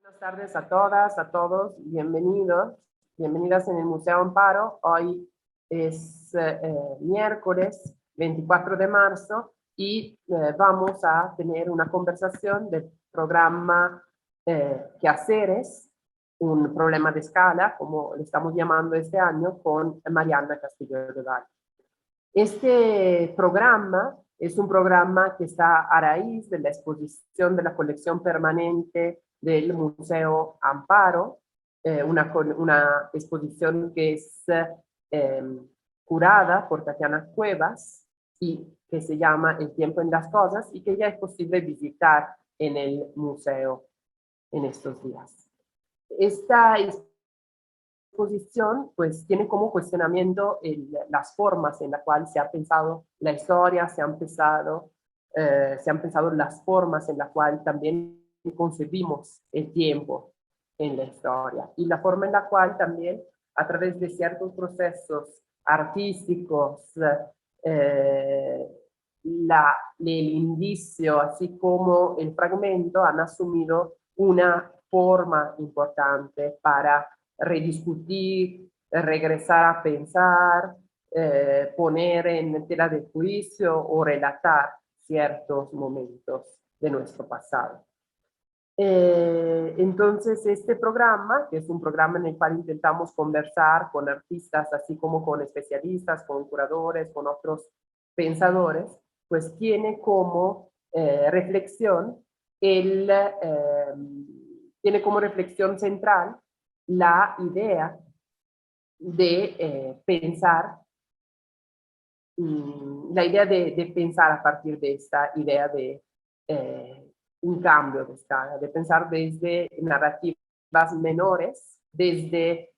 Buenas tardes a todas, a todos, bienvenidos, bienvenidas en el Museo Amparo. Hoy es miércoles 24 de marzo y vamos a tener una conversación del programa Quehaceres, un problema de escala, como le estamos llamando este año, con Mariana Castillo de Val. Este programa es un programa que está a raíz de la exposición de la colección permanente del Museo Amparo, una exposición que es curada por Tatiana Cuevas y que se llama El tiempo en las cosas y que ya es posible visitar en el museo en estos días. Esta exposición pues tiene como cuestionamiento las formas en las cuales se ha pensado la historia, se han pensado las formas en las cuales también concebimos el tiempo en la historia y la forma en la cual también a través de ciertos procesos artísticos, el indicio, así como el fragmento, han asumido una forma importante para rediscutir, regresar a pensar, poner en tela de juicio o relatar ciertos momentos de nuestro pasado. Entonces, este programa, que es un programa en el cual intentamos conversar con artistas, así como con especialistas, con curadores, con otros pensadores, pues tiene como reflexión tiene como reflexión central la idea de pensar, la idea de pensar a partir de esta idea de un cambio de escala, de pensar desde narrativas menores, desde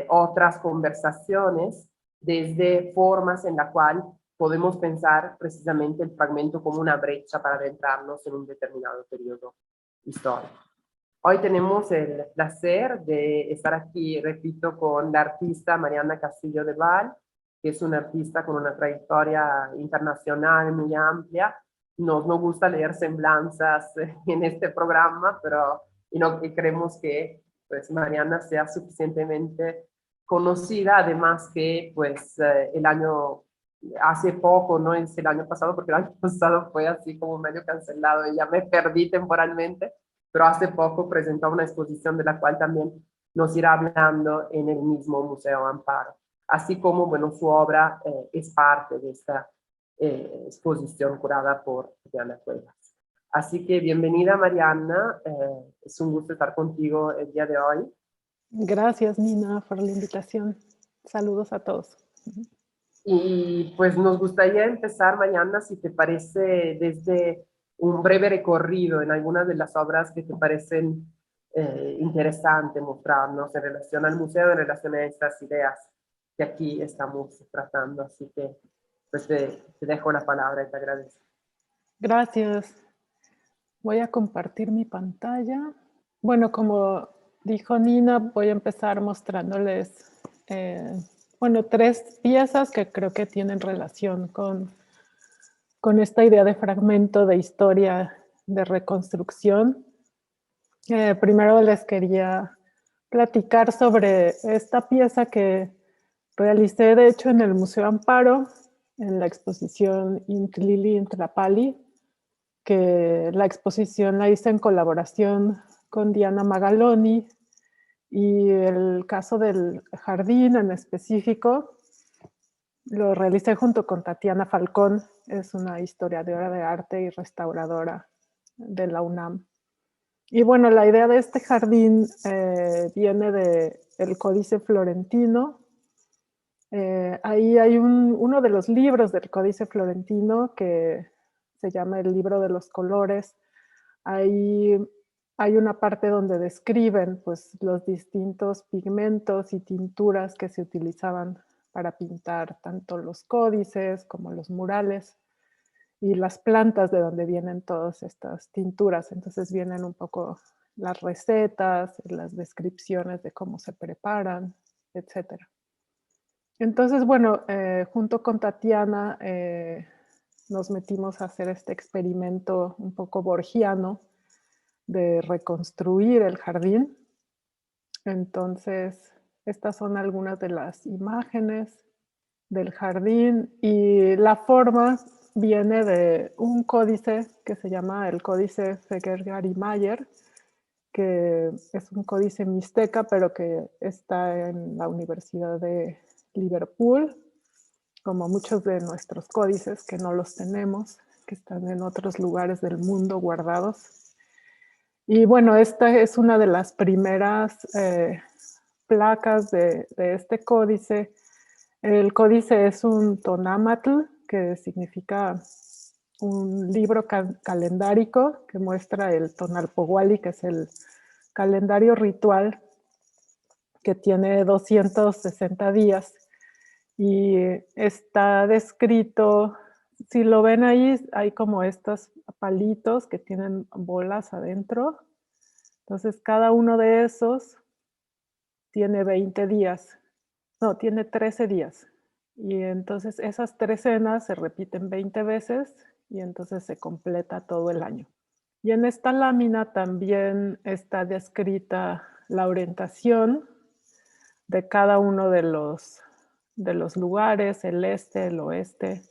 otras conversaciones, desde formas en la cual podemos pensar precisamente el fragmento como una brecha para adentrarnos en un determinado periodo histórico. Hoy tenemos el placer de estar aquí, repito, con la artista Mariana Castillo de Val, que es una artista con una trayectoria internacional muy amplia. Nos gusta leer semblanzas en este programa, pero y creemos que pues, Mariana sea suficientemente conocida, además que pues, hace poco, no es el año pasado, porque el año pasado fue así como medio cancelado y ya me perdí temporalmente, pero hace poco presentó una exposición de la cual también nos irá hablando en el mismo Museo Amparo. Así como, bueno, su obra es parte de esta exposición curada por Diana Cuevas. Así que bienvenida, Mariana. Es un gusto estar contigo el día de hoy. Gracias, Nina, por la invitación. Saludos a todos. Y pues nos gustaría empezar, Mariana, si te parece, desde un breve recorrido en algunas de las obras que te parecen interesantes mostrarnos en relación al museo, en relación a estas ideas que aquí estamos tratando. Así que pues te dejo la palabra y te agradezco. Gracias. Voy a compartir mi pantalla. Bueno, como dijo Nina, voy a empezar mostrándoles, tres piezas que creo que tienen relación con esta idea de fragmento de historia de reconstrucción. Primero les quería platicar sobre esta pieza que realicé, de hecho, en el Museo Amparo, en la exposición Intlili Intlapali, que la exposición la hice en colaboración con Diana Magaloni, y el caso del jardín en específico lo realicé junto con Tatiana Falcón, es una historiadora de arte y restauradora de la UNAM. Y bueno, la idea de este jardín viene del Códice Florentino. Ahí hay uno de los libros del Códice Florentino que se llama el Libro de los Colores. Ahí hay una parte donde describen pues, los distintos pigmentos y tinturas que se utilizaban para pintar tanto los códices como los murales y las plantas de donde vienen todas estas tinturas. Entonces vienen un poco las recetas, las descripciones de cómo se preparan, etc. Entonces, bueno, junto con Tatiana nos metimos a hacer este experimento un poco borgiano de reconstruir el jardín. Entonces, estas son algunas de las imágenes del jardín y la forma viene de un códice que se llama el Códice Feguer-Gary-Mayer, que es un códice mixteca, pero que está en la Universidad de Liverpool, como muchos de nuestros códices que no los tenemos, que están en otros lugares del mundo guardados. Y bueno, esta es una de las primeras placas de este códice. El códice es un tonámatl, que significa un libro calendárico que muestra el Tonalpohualli, que es el calendario ritual que tiene 260 días y está descrito, si lo ven ahí, hay como estos palitos que tienen bolas adentro. Entonces cada uno de esos tiene 20 días, no, tiene 13 días. Y entonces esas trecenas se repiten 20 veces y entonces se completa todo el año. Y en esta lámina también está descrita la orientación de cada uno de los lugares, el este, el oeste,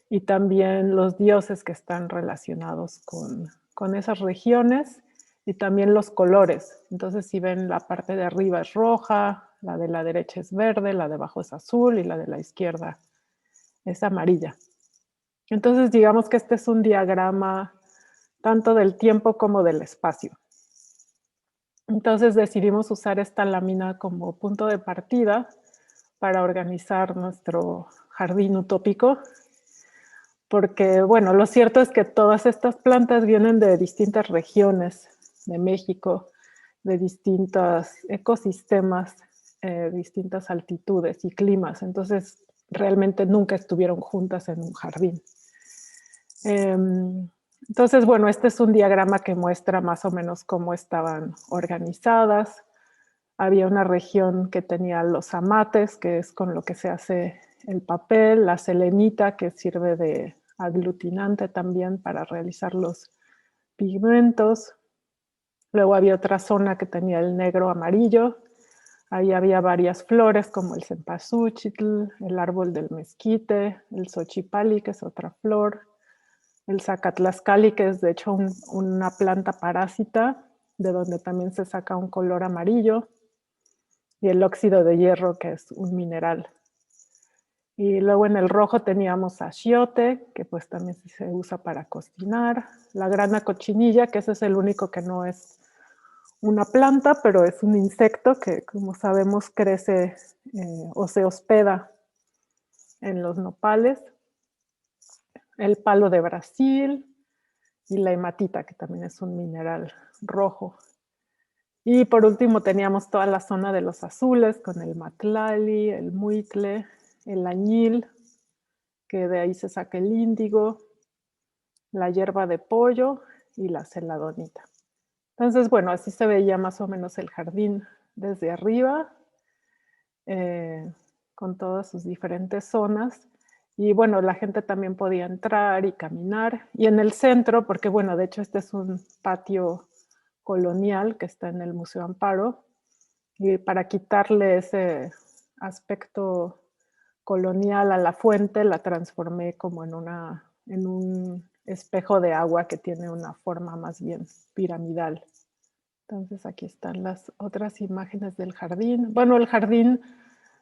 y también los dioses que están relacionados con esas regiones y también los colores. Entonces, si ven, la parte de arriba es roja, la de la derecha es verde, la de abajo es azul y la de la izquierda es amarilla. Entonces, digamos que este es un diagrama tanto del tiempo como del espacio. Entonces decidimos usar esta lámina como punto de partida para organizar nuestro jardín utópico, porque bueno, lo cierto es que todas estas plantas vienen de distintas regiones de México, de distintos ecosistemas, distintas altitudes y climas, entonces realmente nunca estuvieron juntas en un jardín. Entonces, bueno, este es un diagrama que muestra más o menos cómo estaban organizadas. Había una región que tenía los amates, que es con lo que se hace el papel, la selenita, que sirve de aglutinante también para realizar los pigmentos. Luego había otra zona que tenía el negro amarillo. Ahí había varias flores como el cempasúchitl, el árbol del mezquite, el xochipalli, que es otra flor, el zacatlascali, que es de hecho una planta parásita, de donde también se saca un color amarillo, y el óxido de hierro, que es un mineral. Y luego en el rojo teníamos achiote, que pues también se usa para cocinar, la grana cochinilla, que ese es el único que no es una planta, pero es un insecto que, como sabemos, crece o se hospeda en los nopales, el palo de Brasil y la hematita, que también es un mineral rojo. Y por último teníamos toda la zona de los azules con el matlali, el muitle, el añil, que de ahí se saca el índigo, la hierba de pollo y la celadonita. Entonces, bueno, así se veía más o menos el jardín desde arriba, con todas sus diferentes zonas. Y bueno, la gente también podía entrar y caminar. Y en el centro, porque bueno, de hecho este es un patio colonial que está en el Museo Amparo, y para quitarle ese aspecto colonial a la fuente, la transformé como en un espejo de agua que tiene una forma más bien piramidal. Entonces aquí están las otras imágenes del jardín. Bueno, el jardín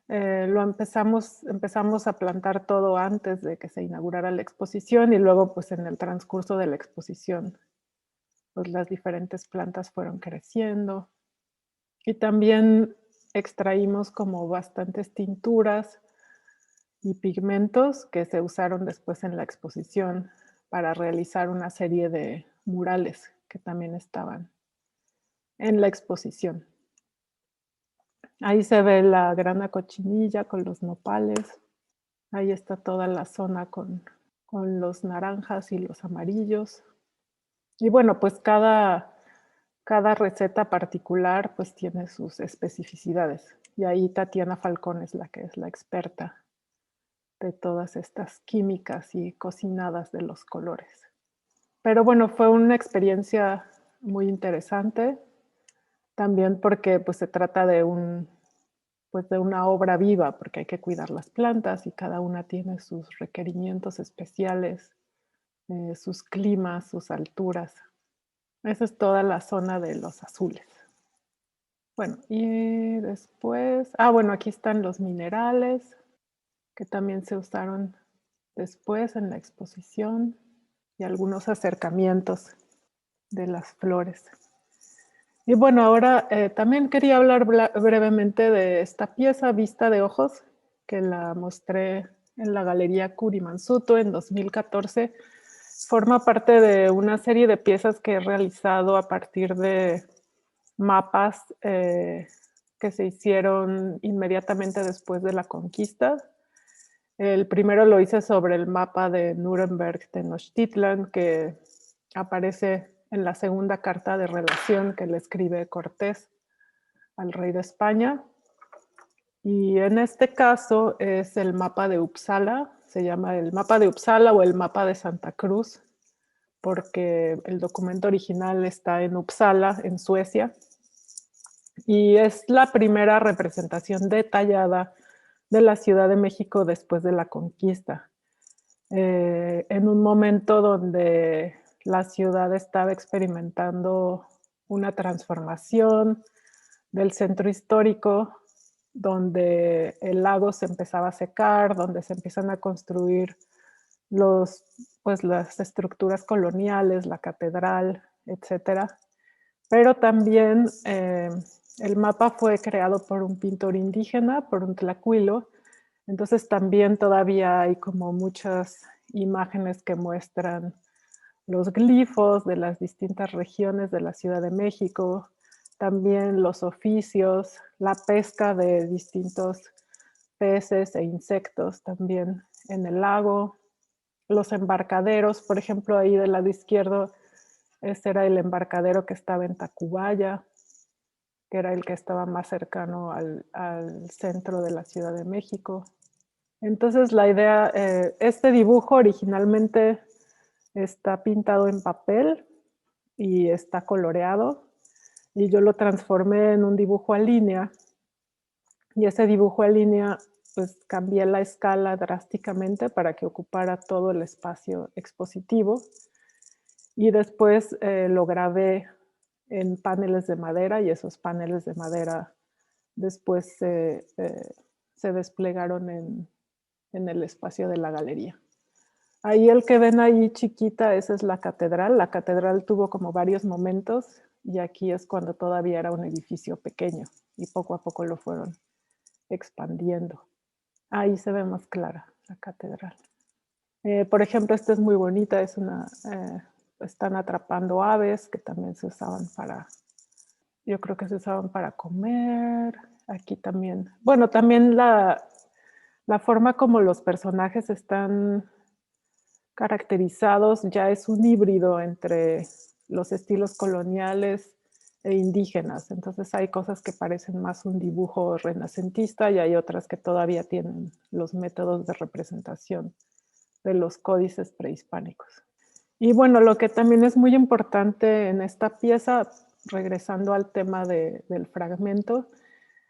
lo empezamos a plantar todo antes de que se inaugurara la exposición y luego pues en el transcurso de la exposición pues las diferentes plantas fueron creciendo. Y también extraímos como bastantes tinturas y pigmentos que se usaron después en la exposición para realizar una serie de murales que también estaban en la exposición. Ahí se ve la grana cochinilla con los nopales. Ahí está toda la zona con los naranjas y los amarillos. Y bueno, pues cada receta particular pues tiene sus especificidades. Y ahí Tatiana Falcón es la experta de todas estas químicas y cocinadas de los colores. Pero bueno, fue una experiencia muy interesante. También porque pues, se trata de de una obra viva, porque hay que cuidar las plantas y cada una tiene sus requerimientos especiales, sus climas, sus alturas. Esa es toda la zona de los azules. Bueno, y después, bueno, aquí están los minerales que también se usaron después en la exposición y algunos acercamientos de las flores. Y bueno, ahora también quería hablar brevemente de esta pieza Vista de Ojos, que la mostré en la Galería Kurimansuto en 2014. Forma parte de una serie de piezas que he realizado a partir de mapas que se hicieron inmediatamente después de la conquista. El primero lo hice sobre el mapa de Nuremberg Tenochtitlan, que aparece en la segunda carta de relación que le escribe Cortés al rey de España. Y en este caso es el mapa de Uppsala, se llama el mapa de Uppsala o el mapa de Santa Cruz, porque el documento original está en Uppsala, en Suecia, y es la primera representación detallada de la Ciudad de México después de la conquista. En un momento donde la ciudad estaba experimentando una transformación del centro histórico, donde el lago se empezaba a secar, donde se empiezan a construir las estructuras coloniales, la catedral, etcétera. Pero también el mapa fue creado por un pintor indígena, por un tlacuilo. Entonces también todavía hay como muchas imágenes que muestran los glifos de las distintas regiones de la Ciudad de México, también los oficios, la pesca de distintos peces e insectos también en el lago, los embarcaderos, por ejemplo, ahí del lado izquierdo, ese era el embarcadero que estaba en Tacubaya, que era el que estaba más cercano al centro de la Ciudad de México. Entonces la idea, este dibujo originalmente está pintado en papel y está coloreado, y yo lo transformé en un dibujo a línea, y ese dibujo a línea pues cambié la escala drásticamente para que ocupara todo el espacio expositivo, y después lo grabé en paneles de madera, y esos paneles de madera después se desplegaron en el espacio de la galería. Ahí el que ven ahí chiquita, esa es la catedral. La catedral tuvo como varios momentos, y aquí es cuando todavía era un edificio pequeño y poco a poco lo fueron expandiendo. Ahí se ve más clara la catedral. Por ejemplo, esta es muy bonita, están atrapando aves que también se usaban yo creo que se usaban para comer. Aquí también, bueno, también la forma como los personajes están caracterizados ya es un híbrido entre los estilos coloniales e indígenas. Entonces hay cosas que parecen más un dibujo renacentista y hay otras que todavía tienen los métodos de representación de los códices prehispánicos. Y bueno, lo que también es muy importante en esta pieza, regresando al tema del fragmento,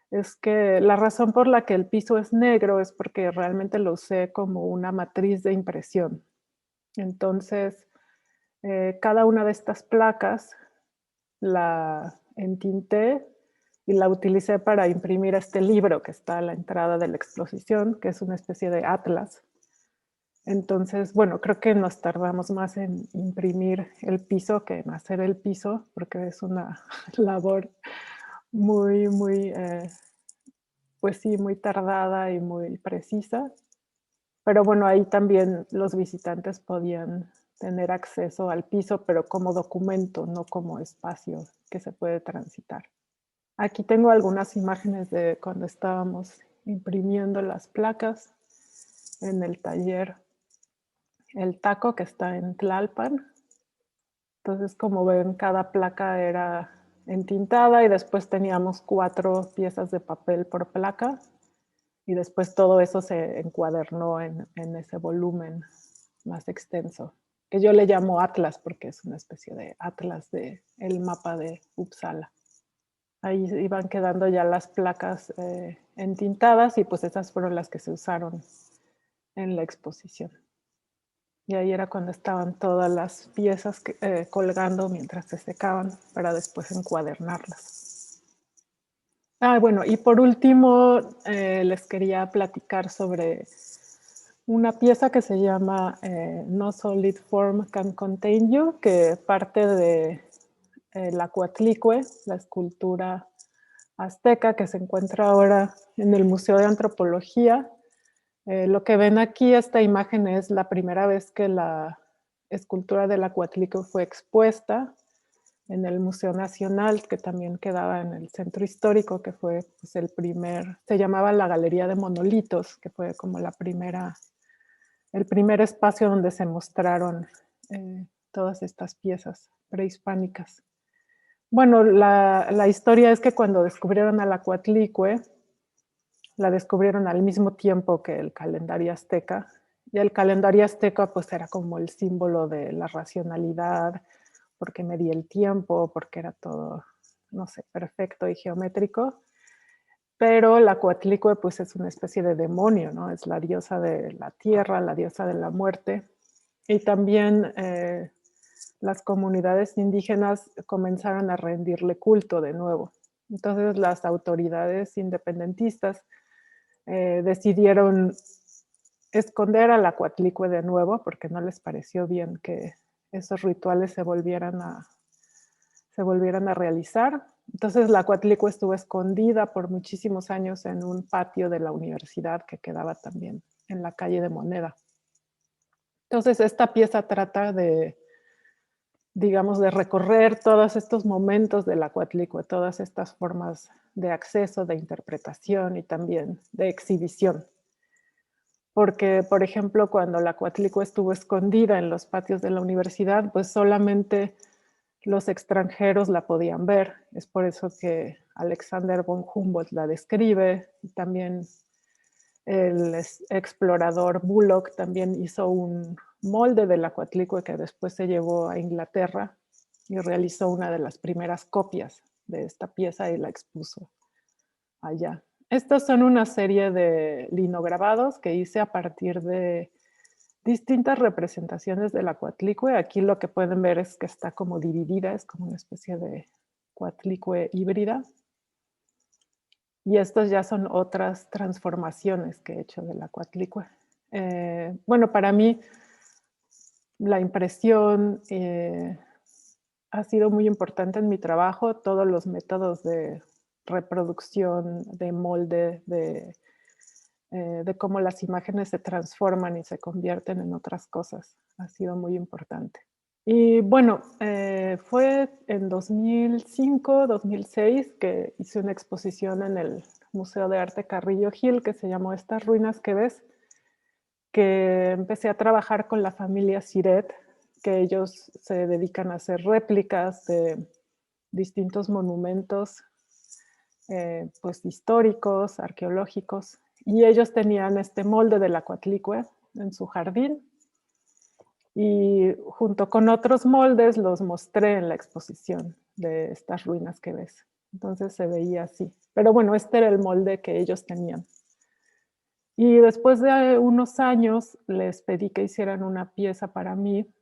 es que la razón por la que el piso es negro es porque realmente lo usé como una matriz de impresión. Entonces, cada una de estas placas la entinté y la utilicé para imprimir este libro que está a la entrada de la exposición, que es una especie de atlas. Entonces, bueno, creo que nos tardamos más en imprimir el piso que en hacer el piso, porque es una labor muy, pues sí, muy tardada y muy precisa. Pero bueno, ahí también los visitantes podían tener acceso al piso, pero como documento, no como espacio que se puede transitar. Aquí tengo algunas imágenes de cuando estábamos imprimiendo las placas en el taller El Taco, que está en Tlalpan. Entonces, como ven, cada placa era entintada y después teníamos 4 piezas de papel por placa, y después todo eso se encuadernó en ese volumen más extenso. que yo le llamo Atlas porque es una especie de atlas del mapa de Uppsala. Ahí iban quedando ya las placas entintadas y pues esas fueron las que se usaron en la exposición. Y ahí era cuando estaban todas las piezas colgando mientras se secaban para después encuadernarlas. Bueno, y por último les quería platicar sobre una pieza que se llama No Solid Form Can Contain You, que parte de la Coatlicue, la escultura azteca que se encuentra ahora en el Museo de Antropología. Lo que ven aquí, esta imagen es la primera vez que la escultura de la Coatlicue fue expuesta en el Museo Nacional, que también quedaba en el centro histórico, que fue pues, se llamaba la Galería de Monolitos, que fue como el primer espacio donde se mostraron todas estas piezas prehispánicas. Bueno, la historia es que cuando descubrieron a la Coatlicue, la descubrieron al mismo tiempo que el calendario azteca, y el calendario azteca pues era como el símbolo de la racionalidad, porque medía el tiempo, porque era todo, no sé, perfecto y geométrico, pero la Coatlicue pues es una especie de demonio, ¿no? Es la diosa de la tierra, la diosa de la muerte, y también las comunidades indígenas comenzaron a rendirle culto de nuevo. Entonces las autoridades independentistas decidieron esconder a la Coatlicue de nuevo porque no les pareció bien que esos rituales se volvieran a realizar. Entonces la Coatlicue estuvo escondida por muchísimos años en un patio de la universidad que quedaba también en la calle de Moneda. Entonces esta pieza trata de, digamos, de recorrer todos estos momentos de la Coatlicue, todas estas formas de acceso, de interpretación y también de exhibición. Porque, por ejemplo, cuando la Coatlicue estuvo escondida en los patios de la universidad, pues solamente los extranjeros la podían ver. Es por eso que Alexander von Humboldt la describe, y también el explorador Bullock también hizo un molde de la Coatlicue que después se llevó a Inglaterra y realizó una de las primeras copias de esta pieza y la expuso allá. Estos son una serie de linograbados que hice a partir de distintas representaciones de la Coatlicue. Aquí lo que pueden ver es que está como dividida, es como una especie de Coatlicue híbrida. Y estos ya son otras transformaciones que he hecho de la Coatlicue. Bueno, para mí la impresión ha sido muy importante en mi trabajo. Todos los métodos de reproducción, de molde, de cómo las imágenes se transforman y se convierten en otras cosas. Ha sido muy importante. Y bueno, fue en 2005, 2006 que hice una exposición en el Museo de Arte Carrillo Gil que se llamó Estas ruinas que ves, que empecé a trabajar con la familia Siret, que ellos se dedican a hacer réplicas de distintos monumentos pues históricos, arqueológicos, y ellos tenían este molde de la Coatlicue en su jardín, y junto con otros moldes los mostré en la exposición de estas ruinas que ves. Entonces se veía así. Pero bueno, este era el molde que ellos tenían. Y después de unos años les pedí que hicieran una pieza para mí,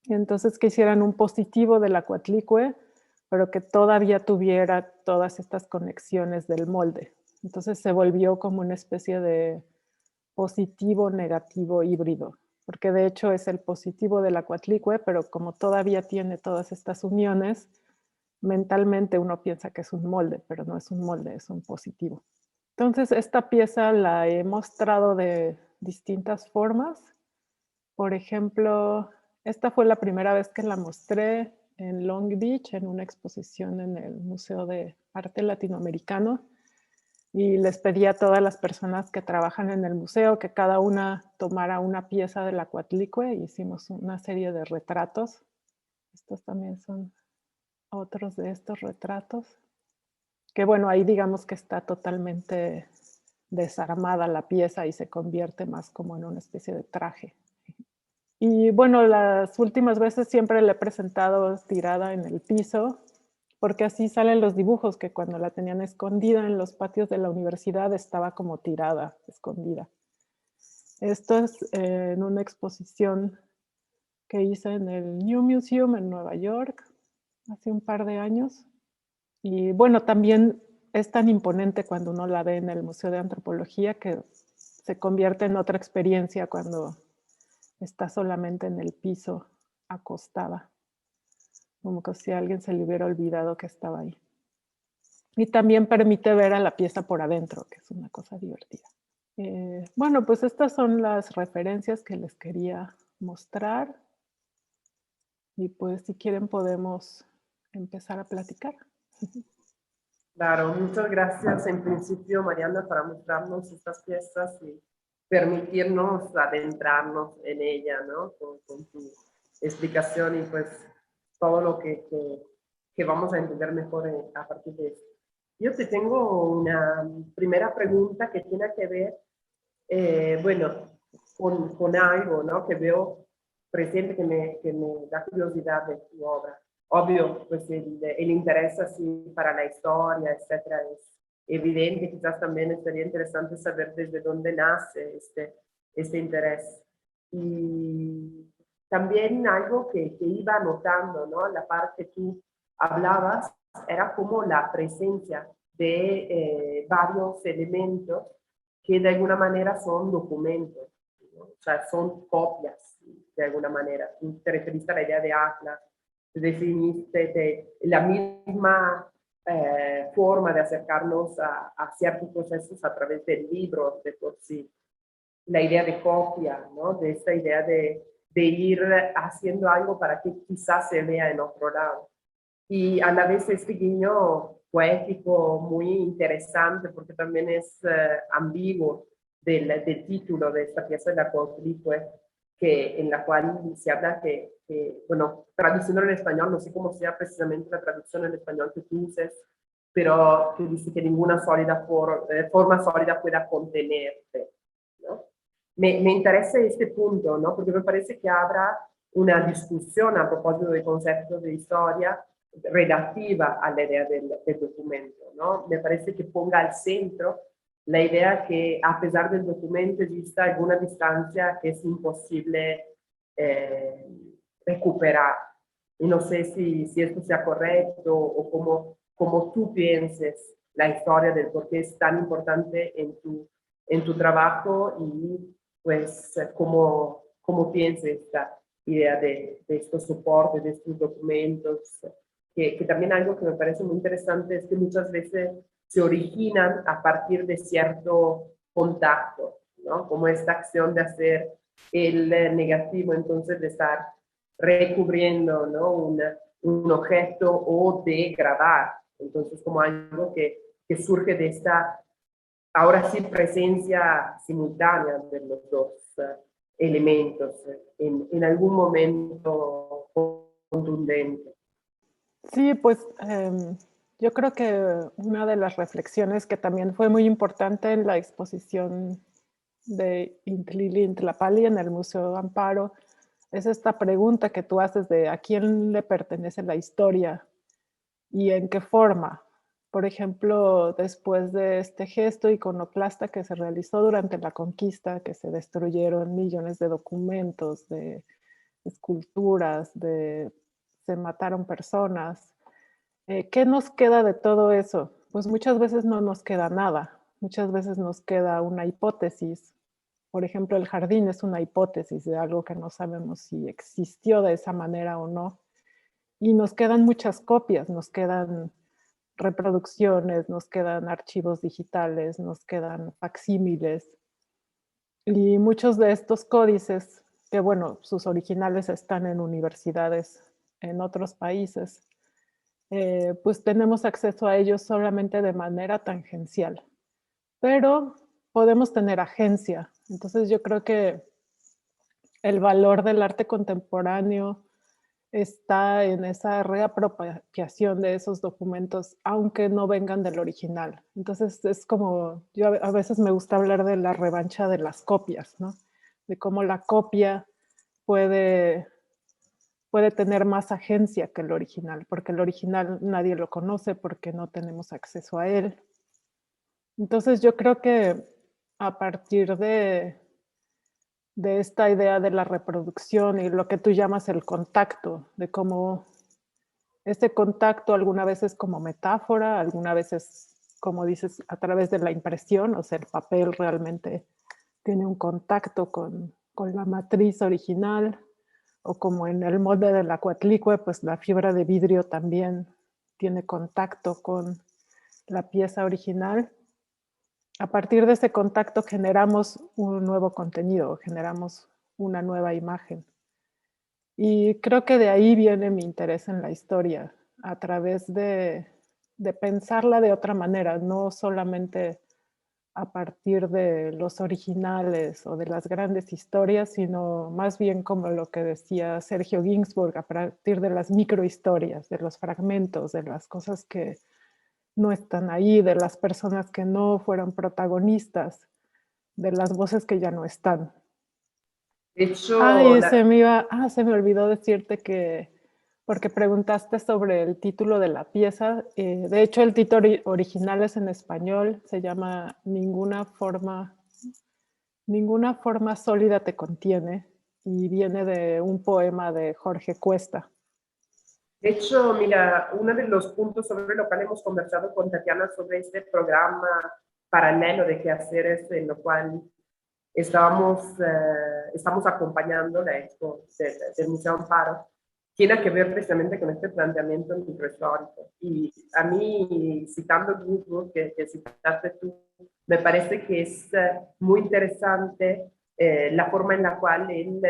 y entonces que hicieran un positivo de la Coatlicue, pero que todavía tuviera todas estas conexiones del molde. Entonces se volvió como una especie de positivo negativo híbrido, porque de hecho es el positivo de la Coatlicue, pero como todavía tiene todas estas uniones, mentalmente uno piensa que es un molde, pero no es un molde, es un positivo. Entonces esta pieza la he mostrado de distintas formas. Por ejemplo, esta fue la primera vez que la mostré en Long Beach, en una exposición en el Museo de Arte Latinoamericano. Y les pedí a todas las personas que trabajan en el museo que cada una tomara una pieza de la Coatlicue. Hicimos una serie de retratos. Estos también son otros de estos retratos. Que bueno, ahí digamos que está totalmente desarmada la pieza y se convierte más como en una especie de traje. Y bueno, las últimas veces siempre la he presentado tirada en el piso, porque así salen los dibujos, que cuando la tenían escondida en los patios de la universidad estaba como tirada, escondida. Esto es en una exposición que hice en el New Museum en Nueva York hace un par de años. Y bueno, también es tan imponente cuando uno la ve en el Museo de Antropología que se convierte en otra experiencia cuando está solamente en el piso, acostada, como que si a alguien se le hubiera olvidado que estaba ahí. Y también permite ver a la pieza por adentro, que es una cosa divertida. Bueno, pues estas son las referencias que les quería mostrar. Y pues si quieren podemos empezar a platicar. Claro, muchas gracias en principio, Mariana, para mostrarnos estas piezas y permitirnos adentrarnos en ella, ¿no? Con tu explicación y pues todo lo que vamos a entender mejor a partir de esto. Yo te tengo una primera pregunta que tiene que ver, bueno, con algo, ¿no? Que veo presente que me da curiosidad de tu obra. Obvio, pues el interés así para la historia, etcétera, es evidente. Quizás también sería interesante saber desde dónde nace este interés. Y también algo que iba notando, ¿no? La parte que tú hablabas era como la presencia de varios elementos que de alguna manera son documentos, ¿no? O sea, son copias de alguna manera. Tú te referiste a la idea de Atlas, te definiste de la misma forma de acercarnos a ciertos procesos a través del libro de por sí. La idea de copia, ¿no? De esta idea de ir haciendo algo para que quizás se vea en otro lado. Y a la vez este guiño poético muy interesante porque también es ambiguo del título de esta pieza de la Coatlicue, que en la cual se habla bueno, traduciendo en español, no sé cómo sea precisamente la traducción en español que tú uses, pero que dice que ninguna forma sólida pueda contenerte, ¿no? Me interesa este punto, ¿no? Porque me parece que habrá una discusión a propósito del concepto de historia relativa a la idea del documento, ¿no? Me parece que ponga al centro la idea que a pesar del documento exista alguna distancia que es imposible eh, recuperar. Y no sé si esto sea correcto o cómo tú pienses la historia del por qué es tan importante en tu trabajo y pues cómo pienses esta idea de estos soportes, de estos documentos, que también algo que me parece muy interesante es que muchas veces se originan a partir de cierto contacto, ¿no? Como esta acción de hacer el negativo, entonces de estar recubriendo, ¿no? Un objeto o de grabar. Entonces, como algo que surge de esta, ahora sí, presencia simultánea de los dos elementos en algún momento contundente. Sí, pues yo creo que una de las reflexiones que también fue muy importante en la exposición de Intlili Intlapali en el Museo Amparo es esta pregunta que tú haces de a quién le pertenece la historia y en qué forma. Por ejemplo, después de este gesto iconoclasta que se realizó durante la conquista, que se destruyeron millones de documentos, de esculturas, se mataron personas. ¿Qué nos queda de todo eso? Pues muchas veces no nos queda nada. Muchas veces nos queda una hipótesis. Por ejemplo, el jardín es una hipótesis de algo que no sabemos si existió de esa manera o no. Y nos quedan muchas copias, nos quedan reproducciones, nos quedan archivos digitales, nos quedan facsímiles. Y muchos de estos códices, que bueno, sus originales están en universidades en otros países, pues tenemos acceso a ellos solamente de manera tangencial. Pero podemos tener agencia. Entonces yo creo que el valor del arte contemporáneo está en esa reapropiación de esos documentos, aunque no vengan del original. Entonces es como, yo a veces me gusta hablar de la revancha de las copias, ¿no? De cómo la copia puede tener más agencia que el original, porque el original nadie lo conoce porque no tenemos acceso a él. Entonces yo creo que a partir de esta idea de la reproducción y lo que tú llamas el contacto, de cómo este contacto alguna vez es como metáfora, alguna vez es, como dices, a través de la impresión, o sea, el papel realmente tiene un contacto con la matriz original, o como en el molde de la Coatlicue, pues la fibra de vidrio también tiene contacto con la pieza original. A partir de ese contacto generamos un nuevo contenido, generamos una nueva imagen. Y creo que de ahí viene mi interés en la historia, a través de pensarla de otra manera, no solamente a partir de los originales o de las grandes historias, sino más bien como lo que decía Sergio Ginsburg, a partir de las microhistorias, de los fragmentos, de las cosas que no están ahí, de las personas que no fueron protagonistas, de las voces que ya no están. De hecho, Ay, se me olvidó decirte que, porque preguntaste sobre el título de la pieza, de hecho el título original es en español, se llama Ninguna forma sólida te contiene, y viene de un poema de Jorge Cuesta. de hecho, mira, uno de los puntos sobre lo cual hemos conversado con Tatiana sobre este programa paralelo de quehaceres en lo cual estamos acompañando la expo del Museo Amparo, tiene que ver precisamente con este planteamiento microhistórico. Y a mí, citando Ginsburg, que citaste tú, me parece que es muy interesante la forma en la cual él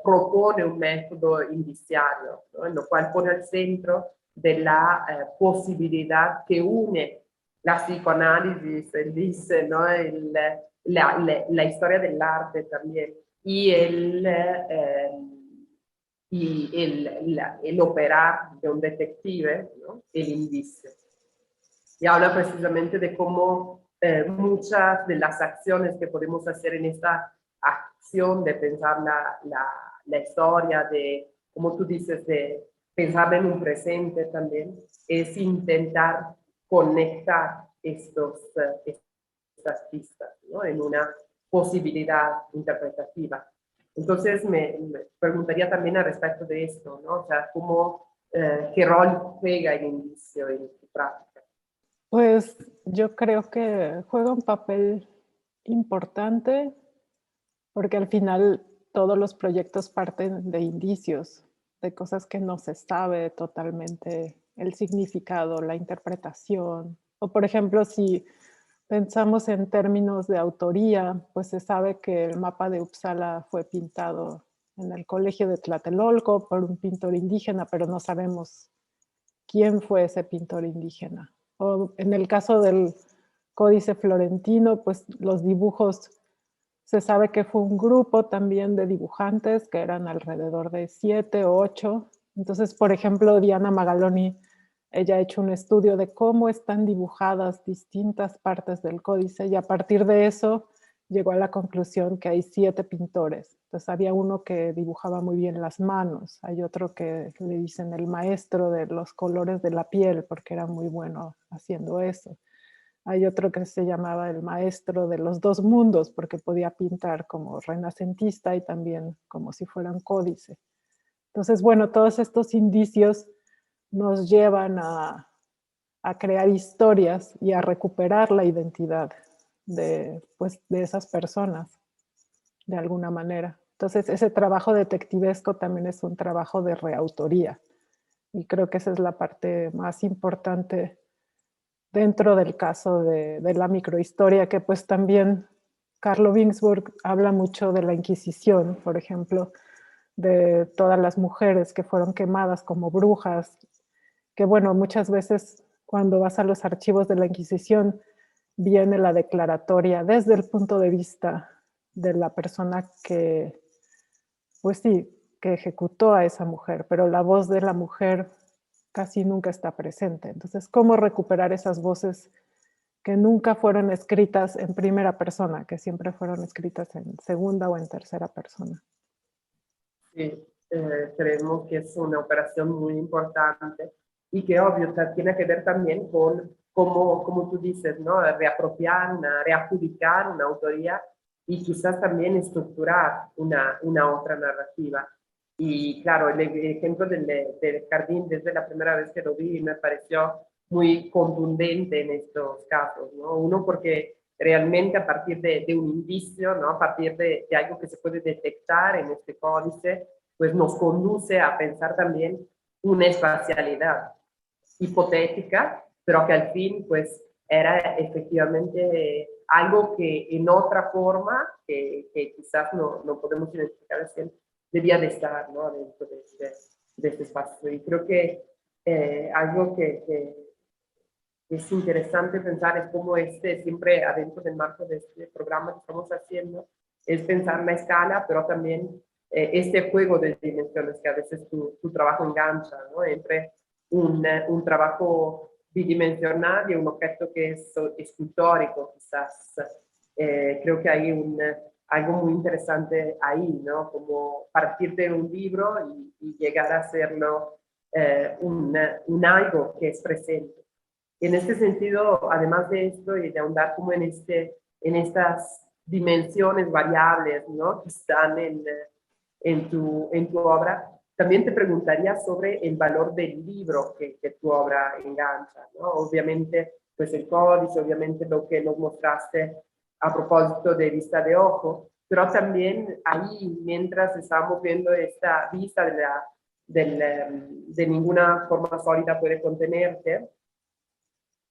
propone un método indiciario, ¿no? En lo cual pone al centro de la posibilidad que une la psicoanálisis, él dice, ¿no? La historia del arte también, y el operar de un detective, ¿no? El indicio. Y habla precisamente de cómo muchas de las acciones que podemos hacer en esta acción de pensar la historia, de, como tú dices, de pensar en un presente también, es intentar conectar estas pistas, ¿no? En una posibilidad interpretativa. Entonces me preguntaría también al respecto de esto, ¿no? O sea, ¿qué rol juega el indicio en tu práctica? Pues yo creo que juega un papel importante porque al final todos los proyectos parten de indicios, de cosas que no se sabe totalmente el significado, la interpretación. O por ejemplo, si pensamos en términos de autoría, pues se sabe que el mapa de Uppsala fue pintado en el colegio de Tlatelolco por un pintor indígena, pero no sabemos quién fue ese pintor indígena. O en el caso del Códice Florentino, pues los dibujos, se sabe que fue un grupo también de dibujantes que eran alrededor de 7 o 8. Entonces, por ejemplo, Diana Magaloni, ella ha hecho un estudio de cómo están dibujadas distintas partes del códice, y a partir de eso llegó a la conclusión que hay 7 pintores. Entonces había uno que dibujaba muy bien las manos, hay otro que le dicen el maestro de los colores de la piel porque era muy bueno haciendo eso. Hay otro que se llamaba el maestro de los dos mundos porque podía pintar como renacentista y también como si fuera un códice. Entonces, bueno, todos estos indicios nos llevan a crear historias y a recuperar la identidad pues, de esas personas, de alguna manera. Entonces, ese trabajo detectivesco también es un trabajo de reautoría. Y creo que esa es la parte más importante dentro del caso de la microhistoria, que pues también Carlo Ginsburg habla mucho de la Inquisición, por ejemplo, de todas las mujeres que fueron quemadas como brujas, que bueno, muchas veces cuando vas a los archivos de la Inquisición viene la declaratoria desde el punto de vista de la persona que, pues sí, que ejecutó a esa mujer, pero la voz de la mujer casi nunca está presente. Entonces, ¿cómo recuperar esas voces que nunca fueron escritas en primera persona, que siempre fueron escritas en segunda o en tercera persona? Sí, creemos que es una operación muy importante y que obvio tiene que ver también con, como tú dices, ¿no? Reapropiar, readjudicar una autoría y quizás también estructurar una otra narrativa. Y claro, el ejemplo del jardín, desde la primera vez que lo vi, me pareció muy contundente en estos casos, ¿no? Uno, porque realmente a partir de un indicio, ¿no? A partir de algo que se puede detectar en este códice, pues nos conduce a pensar también una espacialidad hipotética, pero que al fin, pues, era efectivamente algo que en otra forma, que quizás no podemos identificar, debía de estar, ¿no? Dentro de este espacio. Y creo que algo que es interesante pensar es cómo siempre adentro del marco de este programa que estamos haciendo, es pensar la escala, pero también este juego de dimensiones que a veces tu trabajo engancha, ¿no? Entre un trabajo bidimensional y un objeto que es escultórico, quizás. Creo que hay algo muy interesante ahí, ¿no? Como partir de un libro y llegar a hacerlo un algo que es presente. En este sentido, además de esto y de ahondar como en estas dimensiones variables, ¿no? Que están en tu obra, también te preguntaría sobre el valor del libro que tu obra engancha, ¿no? Obviamente, pues el códice, obviamente lo que nos mostraste a propósito de vista de ojo, pero también ahí, mientras estamos viendo esta vista de ninguna forma sólida puede contenerte,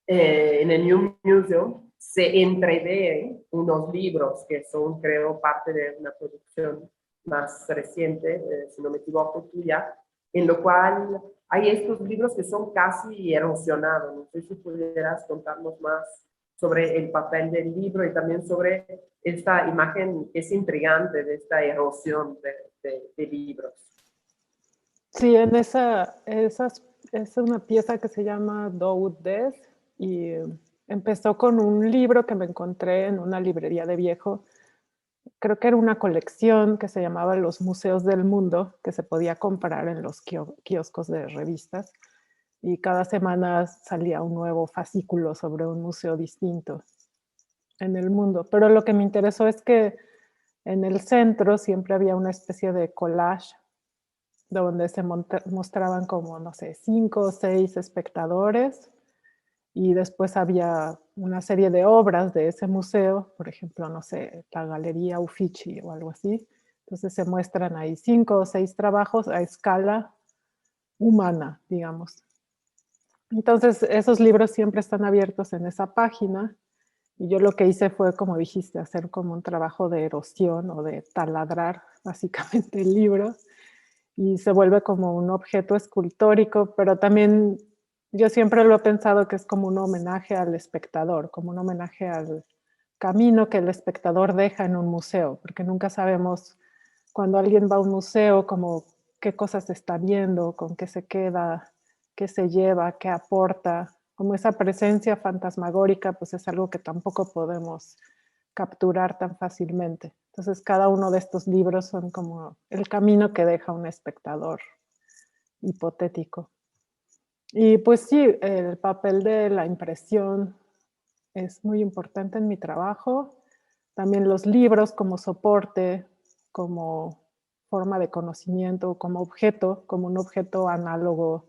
en el New Museum se entrevé unos libros que son, creo, parte de una producción más reciente, si no me equivoco, tuya, en lo cual hay estos libros que son casi erosionados. No sé si pudieras contarnos más sobre el papel del libro y también sobre esta imagen que es intrigante de esta erosión de libros. Sí, es una pieza que se llama Doubt Death y empezó con un libro que me encontré en una librería de viejo. Creo que era una colección que se llamaba Los Museos del Mundo, que se podía comprar en los kioscos de revistas. Y cada semana salía un nuevo fascículo sobre un museo distinto en el mundo. Pero lo que me interesó es que en el centro siempre había una especie de collage donde se mostraban como, no sé, 5 o 6 espectadores y después había una serie de obras de ese museo, por ejemplo, no sé, la Galería Uffizi o algo así. Entonces se muestran ahí 5 o 6 trabajos a escala humana, digamos. Entonces esos libros siempre están abiertos en esa página y yo lo que hice fue, como dijiste, hacer como un trabajo de erosión o de taladrar básicamente el libro y se vuelve como un objeto escultórico, pero también yo siempre lo he pensado que es como un homenaje al espectador, como un homenaje al camino que el espectador deja en un museo, porque nunca sabemos cuando alguien va a un museo como qué cosas está viendo, con qué se queda, qué se lleva, qué aporta, como esa presencia fantasmagórica, pues es algo que tampoco podemos capturar tan fácilmente. Entonces, cada uno de estos libros son como el camino que deja un espectador hipotético. Y pues sí, el papel de la impresión es muy importante en mi trabajo. También los libros como soporte, como forma de conocimiento, como objeto, como un objeto análogo,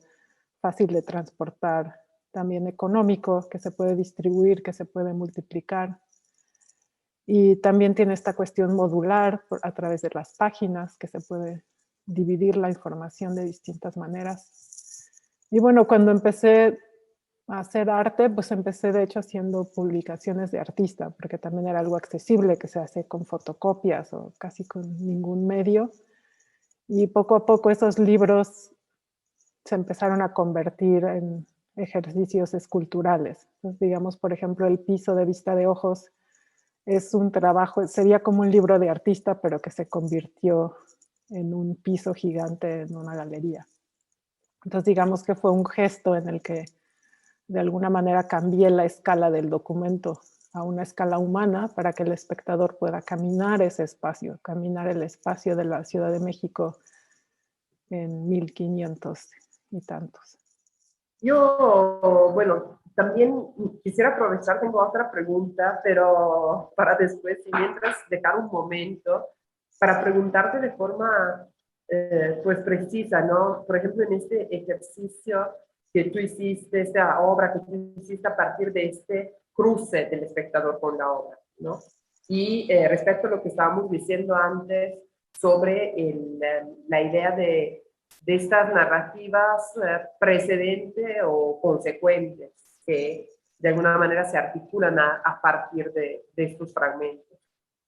fácil de transportar, también económico, que se puede distribuir, que se puede multiplicar. Y también tiene esta cuestión modular a través de las páginas, que se puede dividir la información de distintas maneras. Y bueno, cuando empecé a hacer arte, pues empecé de hecho haciendo publicaciones de artista, porque también era algo accesible que se hace con fotocopias o casi con ningún medio. Y poco a poco esos libros se empezaron a convertir en ejercicios esculturales. Entonces, digamos, por ejemplo, el piso de Vista de Ojos es un trabajo, sería como un libro de artista, pero que se convirtió en un piso gigante en una galería. Entonces, digamos que fue un gesto en el que de alguna manera cambié la escala del documento a una escala humana para que el espectador pueda caminar ese espacio, caminar el espacio de la Ciudad de México en 1500 y tantos. Yo, bueno, también quisiera aprovechar, tengo otra pregunta, pero para después, y mientras dejar un momento para preguntarte de forma pues precisa, ¿no? Por ejemplo, en este ejercicio que tú hiciste, esta obra que tú hiciste a partir de este cruce del espectador con la obra, ¿no? Y respecto a lo que estábamos diciendo antes sobre la idea de estas narrativas precedentes o consecuentes que de alguna manera se articulan a partir de estos fragmentos.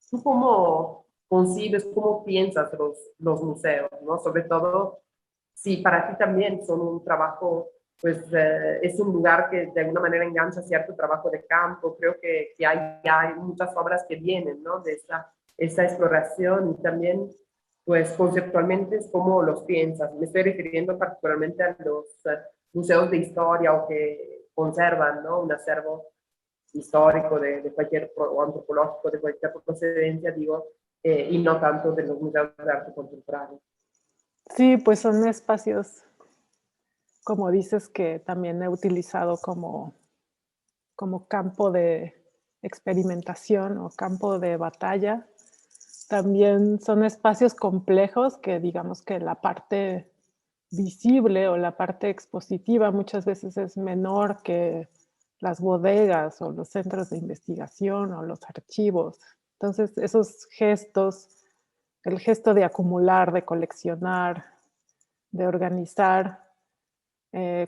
¿Tú cómo concibes, cómo piensas los museos, ¿no? Sobre todo si para ti también son un trabajo, pues es un lugar que de alguna manera engancha cierto trabajo de campo. Creo que hay muchas obras que vienen, ¿no? De esta exploración y también pues conceptualmente es cómo los piensas. Me estoy refiriendo particularmente a los museos de historia o que conservan, ¿no? Un acervo histórico de cualquier, o antropológico de cualquier procedencia, digo, y no tanto de los museos de arte contemporáneo. Sí, pues son espacios, como dices, que también he utilizado como campo de experimentación o campo de batalla. También son espacios complejos que digamos que la parte visible o la parte expositiva muchas veces es menor que las bodegas o los centros de investigación o los archivos. Entonces, esos gestos, el gesto de acumular, de coleccionar, de organizar,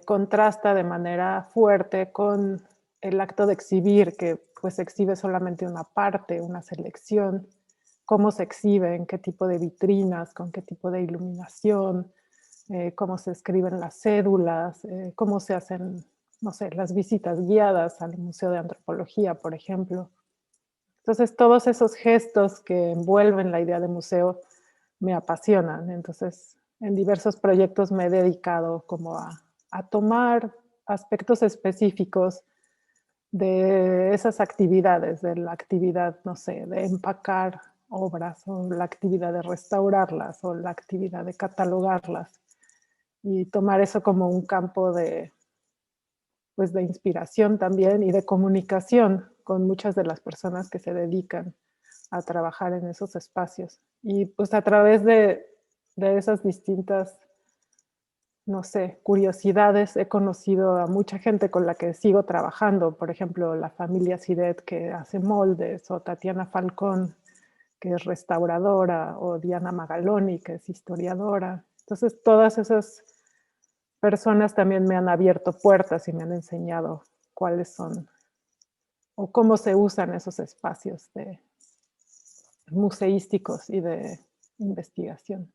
contrasta de manera fuerte con el acto de exhibir, que pues exhibe solamente una parte, una selección, cómo se exhibe, en qué tipo de vitrinas, con qué tipo de iluminación, cómo se escriben las cédulas, cómo se hacen, no sé, las visitas guiadas al Museo de Antropología, por ejemplo. Entonces, todos esos gestos que envuelven la idea de museo me apasionan. Entonces, en diversos proyectos me he dedicado como a tomar aspectos específicos de esas actividades, de la actividad, no sé, de empacar obras, o la actividad de restaurarlas, o la actividad de catalogarlas, y tomar eso como un campo pues de inspiración también y de comunicación con muchas de las personas que se dedican a trabajar en esos espacios. Y pues a través de esas distintas, no sé, curiosidades, he conocido a mucha gente con la que sigo trabajando, por ejemplo, la familia Sidet, que hace moldes, o Tatiana Falcón, que es restauradora, o Diana Magaloni, que es historiadora. Entonces, todas esas personas también me han abierto puertas y me han enseñado cuáles son o cómo se usan esos espacios museísticos y de investigación.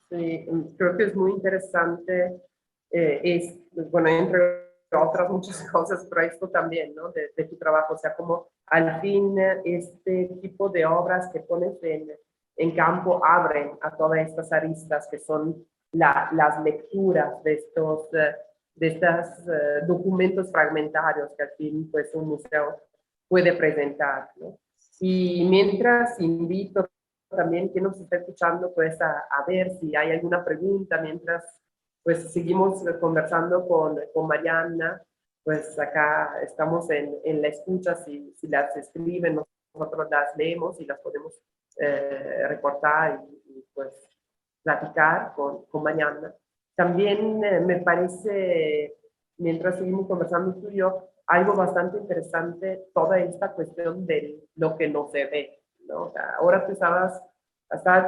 Sí, creo que es muy interesante, bueno, entre otras muchas cosas, pero esto también, ¿no? De tu trabajo, o sea, como al fin este tipo de obras que pones en campo abren a todas estas aristas que son las lecturas de estos documentos fragmentarios que al fin pues un museo puede presentar, ¿no? Y mientras invito también quien nos está escuchando pues a ver si hay alguna pregunta mientras pues seguimos conversando con Mariana, pues acá estamos en la escucha, si las escriben nosotros las leemos y las podemos reportar y pues platicar con Mariana. También me parece, mientras seguimos conversando tú y yo, algo bastante interesante toda esta cuestión de lo que no se ve, ¿no? O sea, ahora tú estabas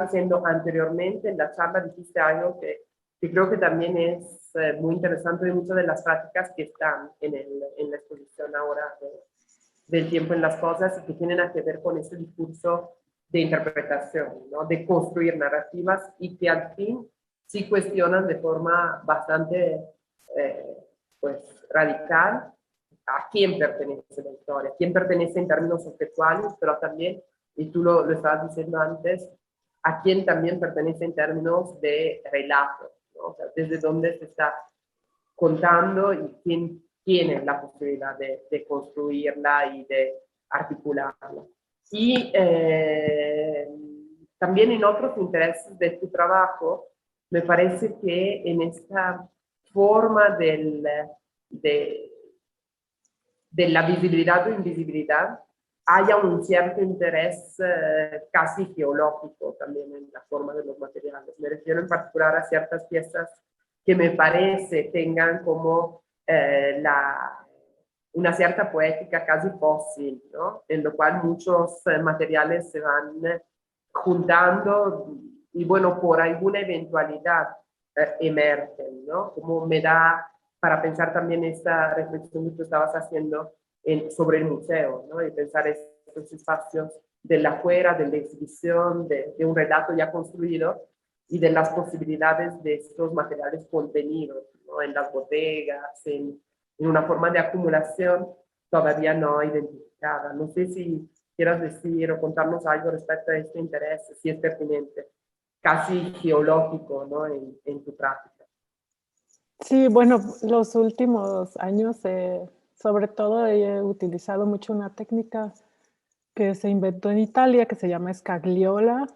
diciendo anteriormente en la charla, dijiste algo que creo que también es muy interesante de muchas de las prácticas que están en la exposición ahora del tiempo en las cosas y que tienen a que ver con ese discurso de interpretación, ¿no? De construir narrativas y que al fin sí cuestionan de forma bastante pues radical a quién pertenece la historia, a quién pertenece en términos objetuales, pero también, y tú lo estabas diciendo antes, a quién también pertenece en términos de relato, ¿no? O sea, desde dónde se está contando y quién tiene la posibilidad de construirla y de articularla. Y también en otros intereses de tu trabajo, me parece que en esta forma de la visibilidad o invisibilidad haya un cierto interés casi geológico también en la forma de los materiales. Me refiero en particular a ciertas piezas que me parece tengan como una cierta poética casi fósil, ¿no? En lo cual muchos materiales se van juntando y bueno, por alguna eventualidad emergen, ¿no? Como me da para pensar también esta reflexión que tú estabas haciendo sobre el museo, ¿no? Y pensar estos espacios de la afuera, de la exhibición, de un relato ya construido y de las posibilidades de estos materiales contenidos, ¿no? En las bodegas, en una forma de acumulación todavía no identificada. No sé si quieras decir o contarnos algo respecto a este interés, si es pertinente, casi geológico, ¿no? En tu práctica. Sí, bueno, los últimos años, sobre todo he utilizado mucho una técnica que se inventó en Italia, que se llama scagliola,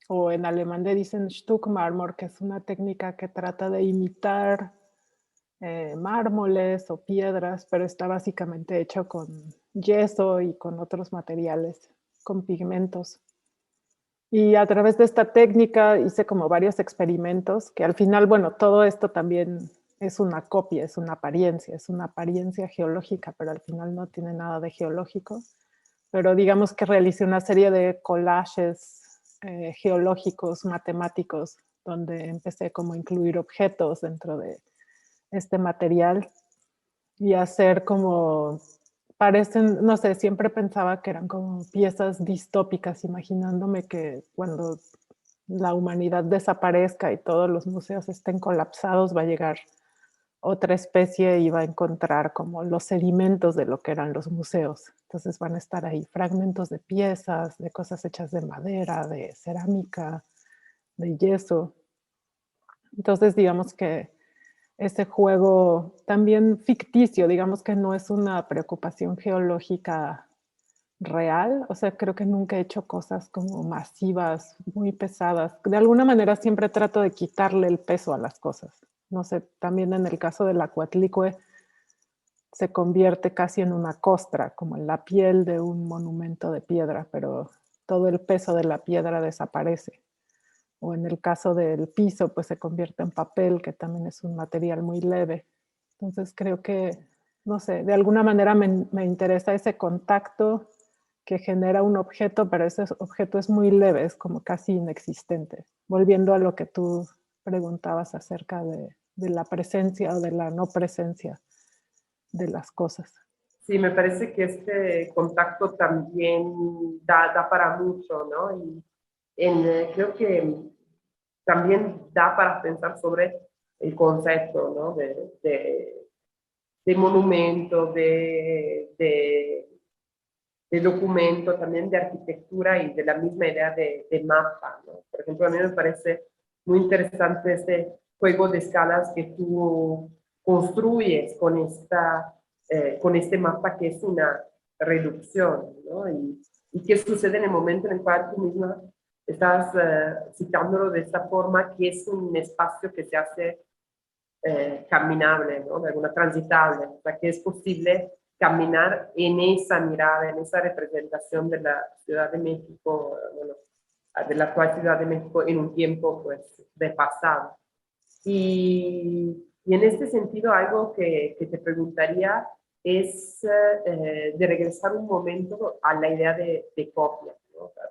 o en alemán le dicen Stuckmarmor, que es una técnica que trata de imitar mármoles o piedras, pero está básicamente hecho con yeso y con otros materiales, con pigmentos. Y a través de esta técnica hice como varios experimentos, que al final, bueno, todo esto también es una copia, es una apariencia geológica, pero al final no tiene nada de geológico. Pero digamos que realicé una serie de collages geológicos, matemáticos, donde empecé como a incluir objetos dentro de este material y hacer como, parecen, no sé, siempre pensaba que eran como piezas distópicas, imaginándome que cuando la humanidad desaparezca y todos los museos estén colapsados, va a llegar otra especie y va a encontrar como los sedimentos de lo que eran los museos. Entonces van a estar ahí fragmentos de piezas, de cosas hechas de madera, de cerámica, de yeso. Entonces digamos que ese juego también ficticio, digamos que no es una preocupación geológica real, o sea, creo que nunca he hecho cosas como masivas, muy pesadas. De alguna manera siempre trato de quitarle el peso a las cosas. No sé, también en el caso del Acuatlicue se convierte casi en una costra, como en la piel de un monumento de piedra, pero todo el peso de la piedra desaparece. O en el caso del piso, pues se convierte en papel, que también es un material muy leve. Entonces creo que, no sé, de alguna manera me interesa ese contacto que genera un objeto, pero ese objeto es muy leve, es como casi inexistente. Volviendo a lo que tú preguntabas acerca de la presencia o de la no presencia de las cosas. Sí, me parece que este contacto también da para mucho, ¿no? Y creo que también da para pensar sobre el concepto, ¿no? De monumento, de documento, también de arquitectura y de la misma idea de mapa, ¿no? Por ejemplo, a mí me parece muy interesante este juego de escalas que tú construyes con este mapa que es una reducción, ¿no? Y qué sucede en el momento en el cual tú misma estás citándolo de esta forma, que es un espacio que se hace caminable, ¿no? De alguna transitable, o sea, que es posible caminar en esa mirada, en esa representación de la Ciudad de México, bueno, de la actual Ciudad de México en un tiempo, pues, de pasado. Y en este sentido, algo que te preguntaría es de regresar un momento a la idea de copia, ¿no? O sea,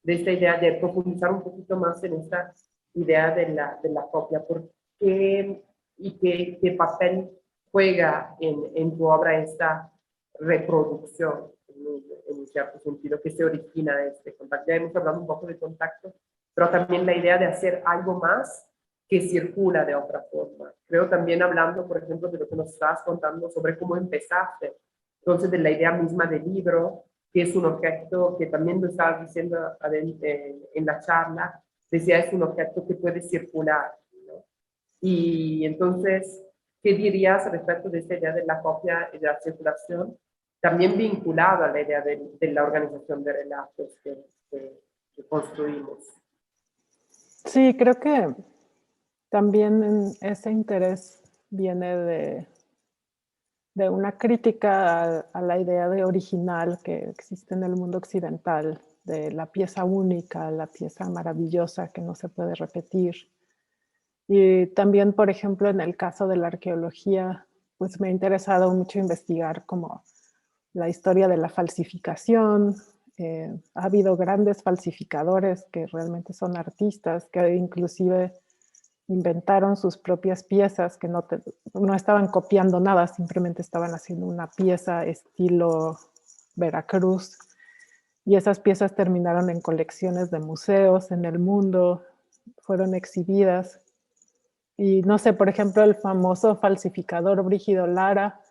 de esta idea de profundizar un poquito más en esta idea de la copia. ¿Por qué y qué papel juega en tu obra esta reproducción, en un cierto sentido, que se origina de este contacto? Ya hemos hablado un poco de contacto, pero también la idea de hacer algo más que circula de otra forma. Creo también hablando, por ejemplo, de lo que nos estabas contando sobre cómo empezaste, entonces de la idea misma del libro, que es un objeto que también lo estabas diciendo en la charla, decía es un objeto que puede circular, ¿no? Y entonces, ¿qué dirías respecto de esta idea de la copia y de la circulación? También vinculado a la idea de la organización de relatos que construimos. Sí, creo que También ese interés viene de una crítica a la idea de original que existe en el mundo occidental, de la pieza única, la pieza maravillosa que no se puede repetir. Y también, por ejemplo, en el caso de la arqueología, pues me ha interesado mucho investigar como la historia de la falsificación. Ha habido grandes falsificadores que realmente son artistas, que inclusive inventaron sus propias piezas, que no estaban copiando nada, simplemente estaban haciendo una pieza estilo Veracruz. Y esas piezas terminaron en colecciones de museos en el mundo, fueron exhibidas. Y no sé, por ejemplo, el famoso falsificador Brígido Lara,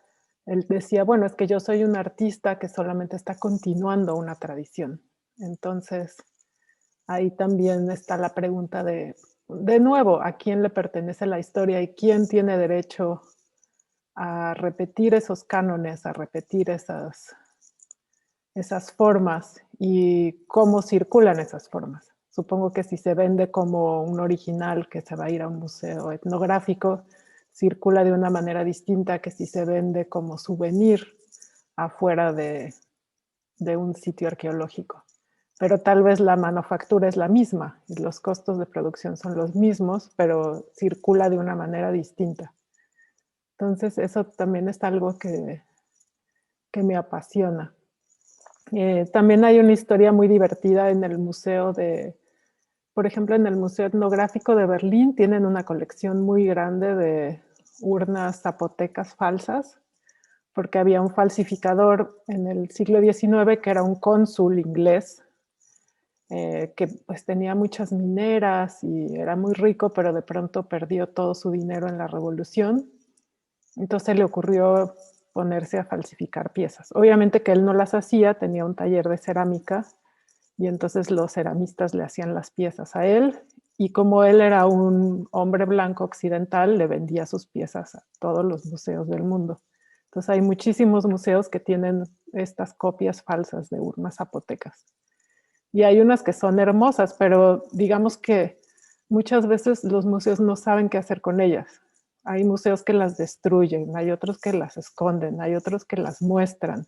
él decía, bueno, es que yo soy un artista que solamente está continuando una tradición. Entonces, ahí también está la pregunta de nuevo, ¿a quién le pertenece la historia y quién tiene derecho a repetir esos cánones, a repetir esas formas y cómo circulan esas formas? Supongo que si se vende como un original que se va a ir a un museo etnográfico, circula de una manera distinta que si se vende como souvenir afuera de un sitio arqueológico. Pero tal vez la manufactura es la misma y los costos de producción son los mismos, pero circula de una manera distinta. Entonces eso también es algo que me apasiona. También hay una historia muy divertida en el museo por ejemplo, en el Museo Etnográfico de Berlín tienen una colección muy grande de urnas zapotecas falsas, porque había un falsificador en el siglo XIX que era un cónsul inglés, que pues tenía muchas mineras y era muy rico, pero de pronto perdió todo su dinero en la revolución. Entonces le ocurrió ponerse a falsificar piezas. Obviamente que él no las hacía, tenía un taller de cerámica y entonces los ceramistas le hacían las piezas a él y como él era un hombre blanco occidental, le vendía sus piezas a todos los museos del mundo. Entonces hay muchísimos museos que tienen estas copias falsas de urnas zapotecas. Y hay unas que son hermosas, pero digamos que muchas veces los museos no saben qué hacer con ellas. Hay museos que las destruyen, hay otros que las esconden, hay otros que las muestran.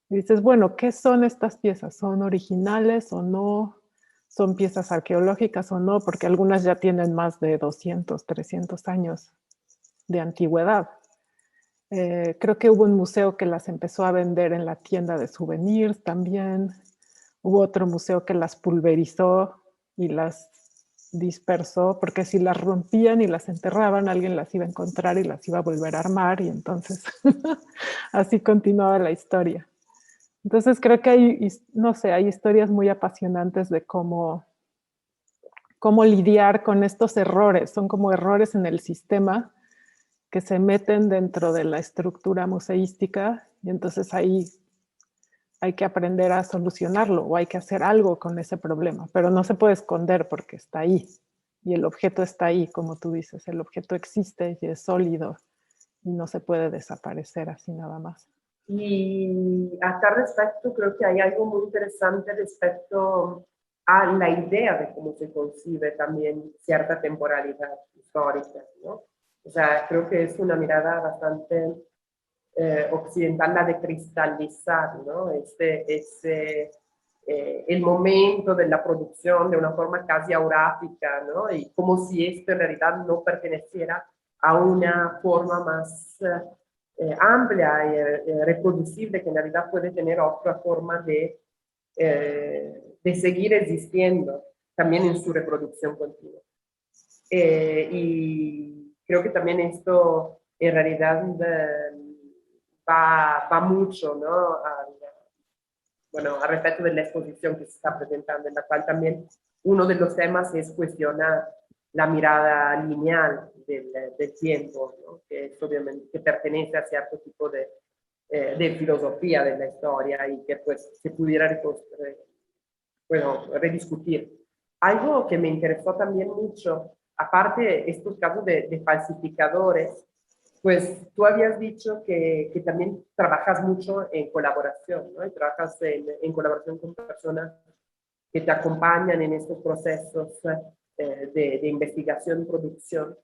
Y dices, bueno, ¿qué son estas piezas? ¿Son originales o no? ¿Son piezas arqueológicas o no? Porque algunas ya tienen más de 200, 300 años de antigüedad. Creo que hubo un museo que las empezó a vender en la tienda de souvenirs también. Hubo otro museo que las pulverizó y las dispersó, porque si las rompían y las enterraban, alguien las iba a encontrar y las iba a volver a armar, y entonces así continuaba la historia. Entonces creo que hay, no sé, hay historias muy apasionantes de cómo lidiar con estos errores. Son como errores en el sistema que se meten dentro de la estructura museística y entonces ahí hay que aprender a solucionarlo o hay que hacer algo con ese problema, pero no se puede esconder porque está ahí y el objeto está ahí, como tú dices, el objeto existe y es sólido y no se puede desaparecer así nada más. Y a tal respecto creo que hay algo muy interesante respecto a la idea de cómo se concibe también cierta temporalidad histórica, ¿no? O sea, creo que es una mirada bastante occidental la de cristalizar, ¿no? El momento de la producción de una forma casi auráfica, ¿no? Y como si esto en realidad no perteneciera a una forma más amplia y reproducible, que en realidad puede tener otra forma de seguir existiendo también en su reproducción continua. Y creo que también esto en realidad va mucho, ¿no? Bueno, al respecto de la exposición que se está presentando, en la cual también uno de los temas es cuestionar la mirada lineal del tiempo, ¿no? Que es obviamente que pertenece a cierto tipo de filosofía de la historia y que pues se pudiera rediscutir. Algo que me interesó también mucho, aparte de estos casos de falsificadores, pues tú habías dicho que también trabajas mucho en colaboración, ¿no? Y trabajas en colaboración con personas que te acompañan en estos procesos. de investigación y producción.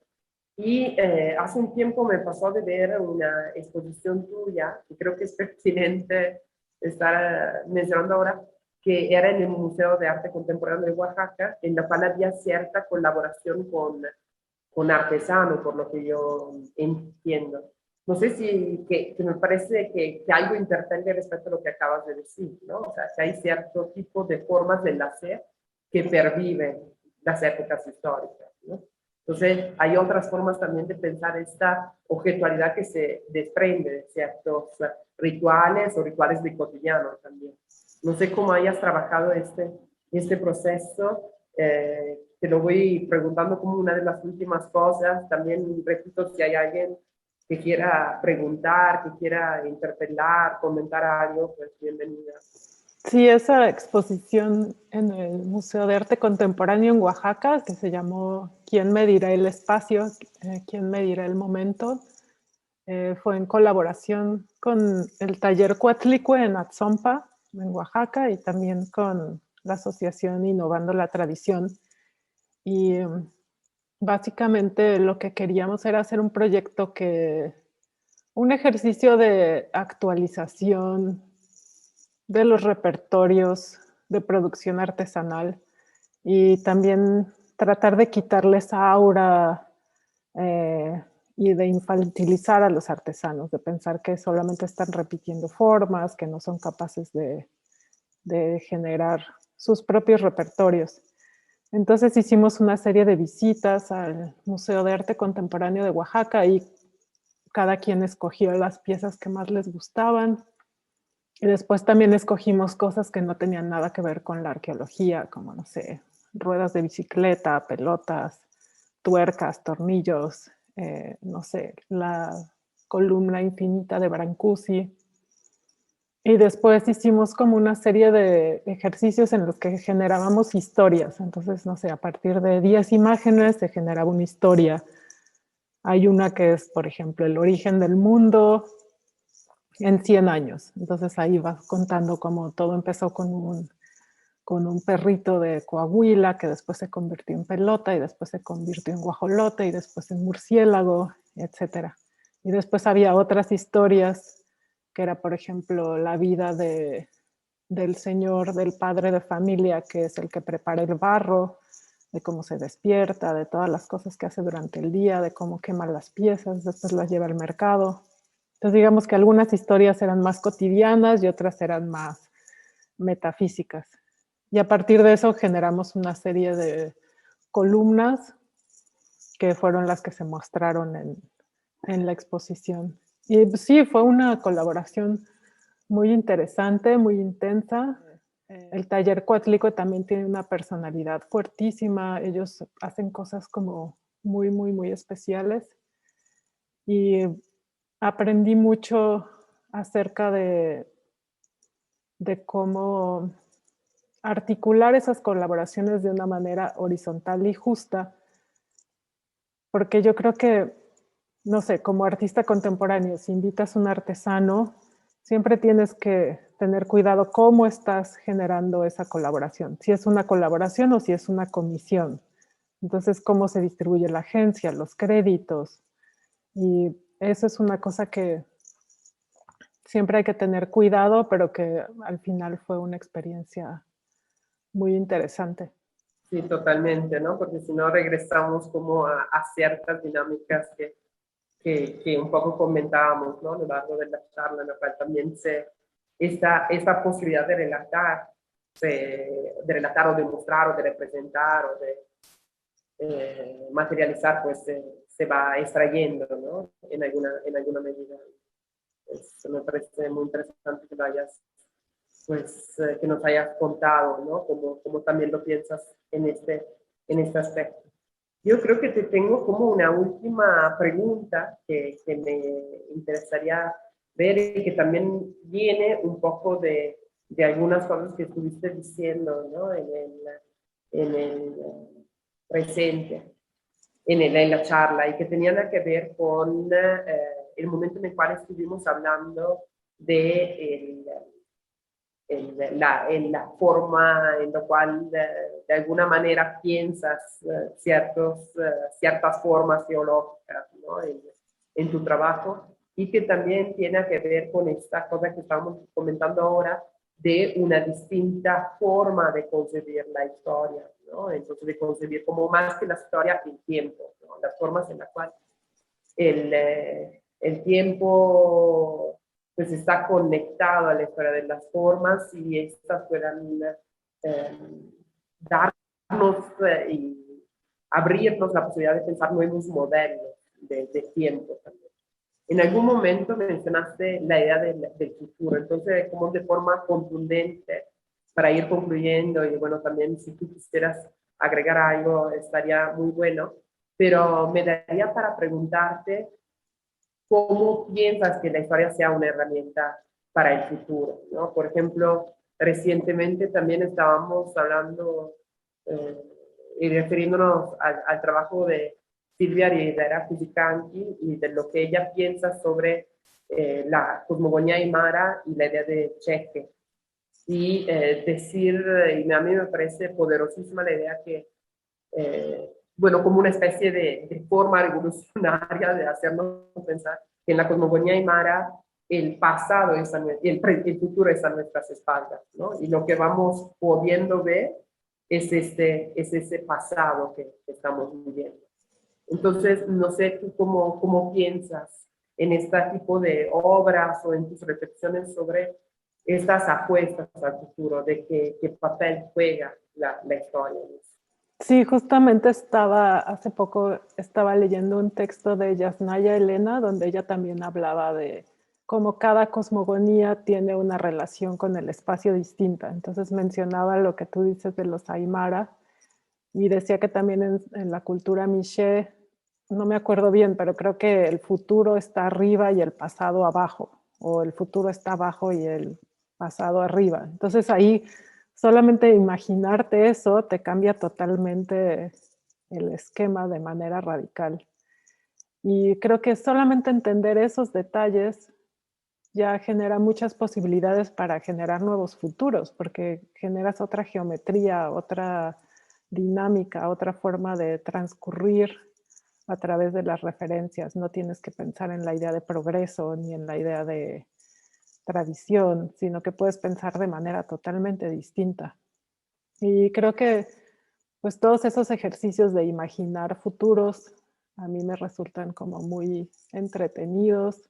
Y hace un tiempo me pasó de ver una exposición tuya, que creo que es pertinente estar mencionando ahora, que era en el Museo de Arte Contemporáneo de Oaxaca, en la cual había cierta colaboración con artesanos, por lo que yo entiendo. No sé si que me parece que algo interpela respecto a lo que acabas de decir, ¿no? O sea, que hay cierto tipo de formas de hacer que perviven las épocas históricas, ¿no? Entonces, hay otras formas también de pensar esta objetualidad que se desprende de ciertos rituales o rituales de cotidiano también. No sé cómo hayas trabajado este proceso. Te lo voy preguntando como una de las últimas cosas. También repito, si hay alguien que quiera preguntar, que quiera interpelar, comentar algo, pues bienvenida. Sí, esa exposición en el Museo de Arte Contemporáneo en Oaxaca, que se llamó ¿Quién medirá el espacio? ¿Quién medirá el momento? Fue en colaboración con el taller Cuatlicue en Atzompa, en Oaxaca, y también con la asociación Innovando la Tradición. Y básicamente lo que queríamos era hacer un proyecto un ejercicio de actualización de los repertorios de producción artesanal y también tratar de quitarle esa aura y de infantilizar a los artesanos, de pensar que solamente están repitiendo formas, que no son capaces de generar sus propios repertorios. Entonces hicimos una serie de visitas al Museo de Arte Contemporáneo de Oaxaca y cada quien escogió las piezas que más les gustaban. Y después también escogimos cosas que no tenían nada que ver con la arqueología, como, no sé, ruedas de bicicleta, pelotas, tuercas, tornillos, no sé, la columna infinita de Brancusi. Y después hicimos como una serie de ejercicios en los que generábamos historias. Entonces, no sé, a partir de 10 imágenes se generaba una historia. Hay una que es, por ejemplo, el origen del mundo en 100 años. Entonces ahí vas contando cómo todo empezó con un perrito de Coahuila que después se convirtió en pelota y después se convirtió en guajolote y después en murciélago, etc. Y después había otras historias que era, por ejemplo, la vida del señor, del padre de familia, que es el que prepara el barro, de cómo se despierta, de todas las cosas que hace durante el día, de cómo quema las piezas, después las lleva al mercado. Entonces digamos que algunas historias eran más cotidianas y otras eran más metafísicas. Y a partir de eso generamos una serie de columnas que fueron las que se mostraron en la exposición. Y sí, fue una colaboración muy interesante, muy intensa. El taller Coatlicue también tiene una personalidad fuertísima. Ellos hacen cosas como muy, muy, muy especiales. Y aprendí mucho acerca de cómo articular esas colaboraciones de una manera horizontal y justa, porque yo creo que, no sé, como artista contemporáneo, si invitas a un artesano, siempre tienes que tener cuidado cómo estás generando esa colaboración, si es una colaboración o si es una comisión. Entonces, cómo se distribuye la agencia, los créditos, y eso es una cosa que siempre hay que tener cuidado, pero que al final fue una experiencia muy interesante. Sí, totalmente, ¿no? Porque si no regresamos como a ciertas dinámicas que un poco comentábamos, ¿no? A lo largo de la charla, en la cual también esta posibilidad de relatar o de mostrar o de representar o de materializar, pues se va extrayendo, ¿no? En alguna medida. Me parece muy interesante que lo hayas, pues, que nos hayas contado, ¿no? Como también lo piensas en este aspecto. Yo creo que te tengo como una última pregunta que me interesaría ver y que también viene un poco de algunas cosas que estuviste diciendo, ¿no? En el presente, en la charla, y que tenían que ver con el momento en el cual estuvimos hablando de en la forma en la cual de alguna manera piensas ciertas formas teológicas, ¿no? En tu trabajo, y que también tiene que ver con esta cosa que estamos comentando ahora, de una distinta forma de concebir la historia, ¿no? Entonces, de concebir como más que la historia, el tiempo, ¿no? Las formas en las cuales el tiempo pues está conectado a la historia de las formas, y estas puedan eh, darnos y abrirnos la posibilidad de pensar nuevos modelos de tiempo también. En algún momento mencionaste la idea del futuro, entonces como de forma contundente, para ir concluyendo, y bueno, también si tú quisieras agregar algo estaría muy bueno, pero me daría para preguntarte cómo piensas que la historia sea una herramienta para el futuro, ¿no? Por ejemplo, recientemente también estábamos hablando eh, y refiriéndonos al trabajo de Silvia Rivera Cusicanqui y de lo que ella piensa sobre la cosmogonía aymara y la idea de cheque. Y decir, y a mí me parece poderosísima la idea que bueno, como una especie de forma revolucionaria de hacernos pensar que en la cosmogonía aymara el pasado el futuro está a nuestras espaldas, ¿no? Y lo que vamos pudiendo ver es ese pasado que estamos viviendo. Entonces, no sé tú cómo piensas en este tipo de obras o en tus reflexiones sobre estas apuestas al futuro, de qué papel juega la historia. Sí, justamente hace poco estaba leyendo un texto de Yasnaya Elena, donde ella también hablaba de cómo cada cosmogonía tiene una relación con el espacio distinta. Entonces mencionaba lo que tú dices de los Aymara, y decía que también en la cultura Miché, no me acuerdo bien, pero creo que el futuro está arriba y el pasado abajo, o el futuro está abajo y el pasado arriba. Entonces ahí solamente imaginarte eso te cambia totalmente el esquema de manera radical. Y creo que solamente entender esos detalles ya genera muchas posibilidades para generar nuevos futuros, porque generas otra geometría, otra dinámica, otra forma de transcurrir a través de las referencias. No tienes que pensar en la idea de progreso ni en la idea de tradición, sino que puedes pensar de manera totalmente distinta. Y creo que pues todos esos ejercicios de imaginar futuros a mí me resultan como muy entretenidos.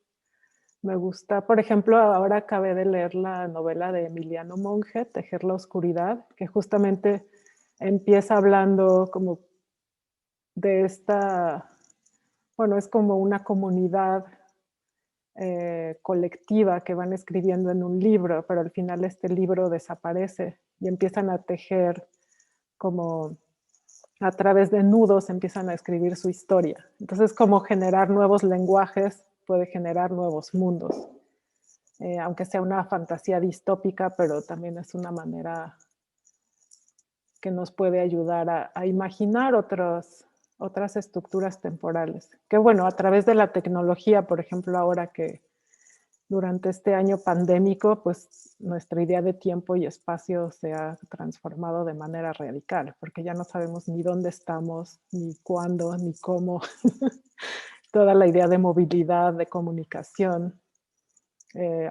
Me gusta, por ejemplo, ahora acabé de leer la novela de Emiliano Monge, Tejer la oscuridad, que justamente empieza hablando como de bueno, es como una comunidad colectiva que van escribiendo en un libro, pero al final este libro desaparece y empiezan a tejer como a través de nudos, empiezan a escribir su historia. Entonces, como generar nuevos lenguajes puede generar nuevos mundos. Aunque sea una fantasía distópica, pero también es una manera que nos puede ayudar a imaginar otras estructuras temporales. Que bueno, a través de la tecnología, por ejemplo, ahora que durante este año pandémico, pues nuestra idea de tiempo y espacio se ha transformado de manera radical, porque ya no sabemos ni dónde estamos, ni cuándo, ni cómo. Toda la idea de movilidad, de comunicación,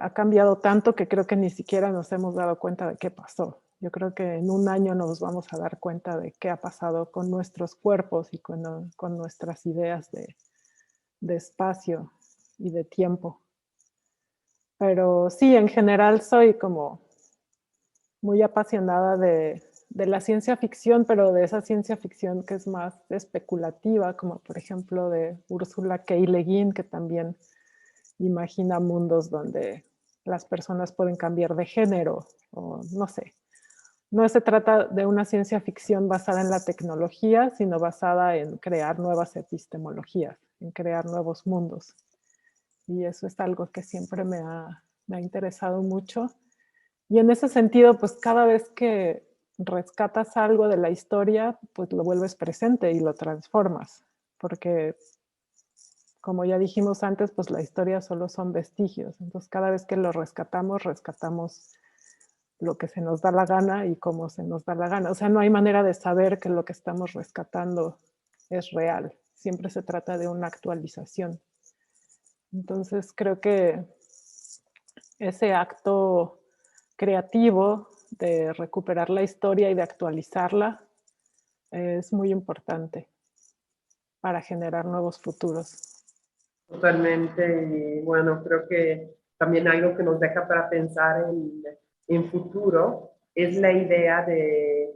ha cambiado tanto que creo que ni siquiera nos hemos dado cuenta de qué pasó. Yo creo que en un año nos vamos a dar cuenta de qué ha pasado con nuestros cuerpos y con nuestras ideas de espacio y de tiempo. Pero sí, en general soy como muy apasionada de la ciencia ficción, pero de esa ciencia ficción que es más especulativa, como por ejemplo de Ursula K. Le Guin, que también imagina mundos donde las personas pueden cambiar de género, o no sé. No se trata de una ciencia ficción basada en la tecnología, sino basada en crear nuevas epistemologías, en crear nuevos mundos. Y eso es algo que siempre me ha interesado mucho. Y en ese sentido, pues cada vez que rescatas algo de la historia, pues lo vuelves presente y lo transformas, porque como ya dijimos antes, pues la historia solo son vestigios. Entonces cada vez que lo rescatamos lo que se nos da la gana y cómo se nos da la gana. O sea, no hay manera de saber que lo que estamos rescatando es real. Siempre se trata de una actualización. Entonces creo que ese acto creativo de recuperar la historia y de actualizarla es muy importante para generar nuevos futuros. Totalmente, y bueno, creo que también algo que nos deja para pensar en futuro es la idea de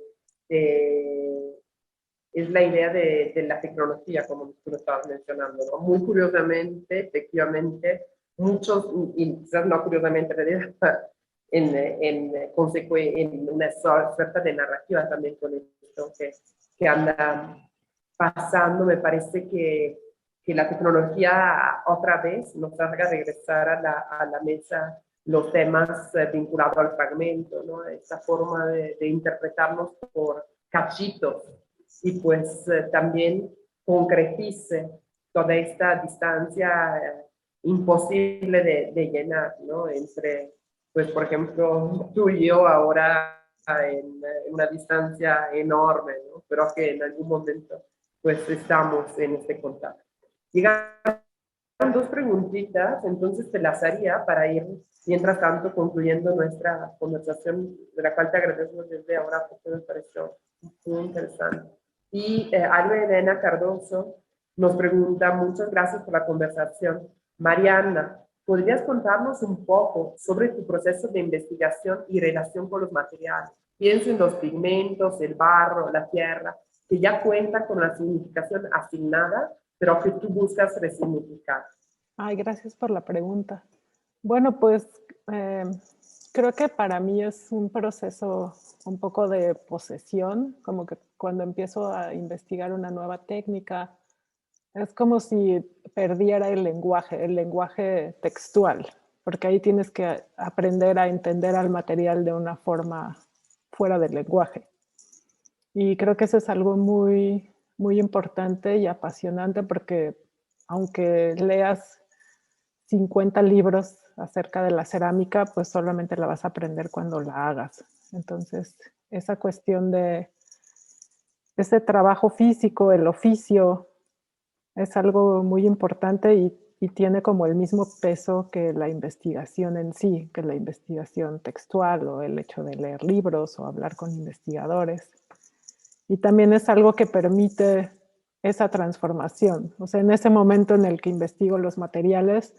es la idea de la tecnología, como tú lo estabas mencionando, ¿no? Muy curiosamente, efectivamente, muchos, y quizás no curiosamente, en realidad, en una suerte de narrativa también con esto que anda pasando, me parece que la tecnología otra vez nos haga regresar a la mesa los temas vinculados al fragmento, ¿no? Esta forma de interpretarnos por cachitos y pues también concretice toda esta distancia imposible de llenar, ¿no? Entre, pues por ejemplo, tú y yo ahora en una distancia enorme, ¿no? Pero que en algún momento pues estamos en este contacto. Llegaron dos preguntitas, entonces te las haría para ir, mientras tanto, concluyendo nuestra conversación, de la cual te agradezco desde ahora porque me pareció muy interesante. Y Alba Elena Cardoso nos pregunta, muchas gracias por la conversación. Mariana, ¿podrías contarnos un poco sobre tu proceso de investigación y relación con los materiales? Pienso en los pigmentos, el barro, la tierra, que ya cuentan con la significación asignada, pero que tú buscas resignificar. Ay, gracias por la pregunta. Bueno, pues creo que para mí es un proceso un poco de posesión, como que cuando empiezo a investigar una nueva técnica, es como si perdiera el lenguaje textual, porque ahí tienes que aprender a entender al material de una forma fuera del lenguaje. Y creo que eso es algo muy, muy importante y apasionante porque aunque leas 50 libros acerca de la cerámica, pues solamente la vas a aprender cuando la hagas. Entonces, esa cuestión de ese trabajo físico, el oficio, es algo muy importante y tiene como el mismo peso que la investigación en sí, que la investigación textual o el hecho de leer libros o hablar con investigadores. Y también es algo que permite esa transformación. O sea, en ese momento en el que investigo los materiales,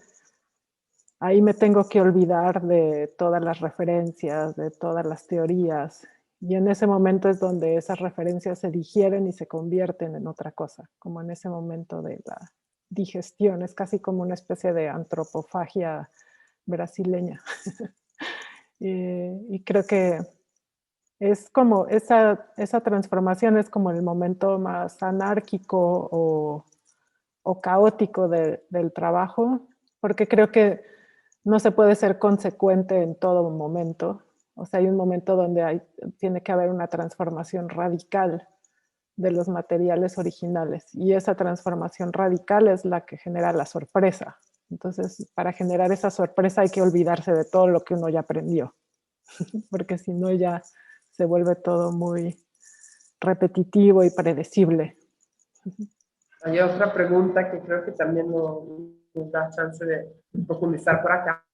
ahí me tengo que olvidar de todas las referencias, de todas las teorías. Y en ese momento es donde esas referencias se digieren y se convierten en otra cosa, como en ese momento de la digestión. Es casi como una especie de antropofagia brasileña. Y creo que es como esa transformación es como el momento más anárquico o caótico del trabajo, porque creo que no se puede ser consecuente en todo momento. O sea, hay un momento donde tiene que haber una transformación radical de los materiales originales y esa transformación radical es la que genera la sorpresa. Entonces, para generar esa sorpresa hay que olvidarse de todo lo que uno ya aprendió, porque si no ya se vuelve todo muy repetitivo y predecible. Hay otra pregunta que creo que también nos da chance de profundizar por acá,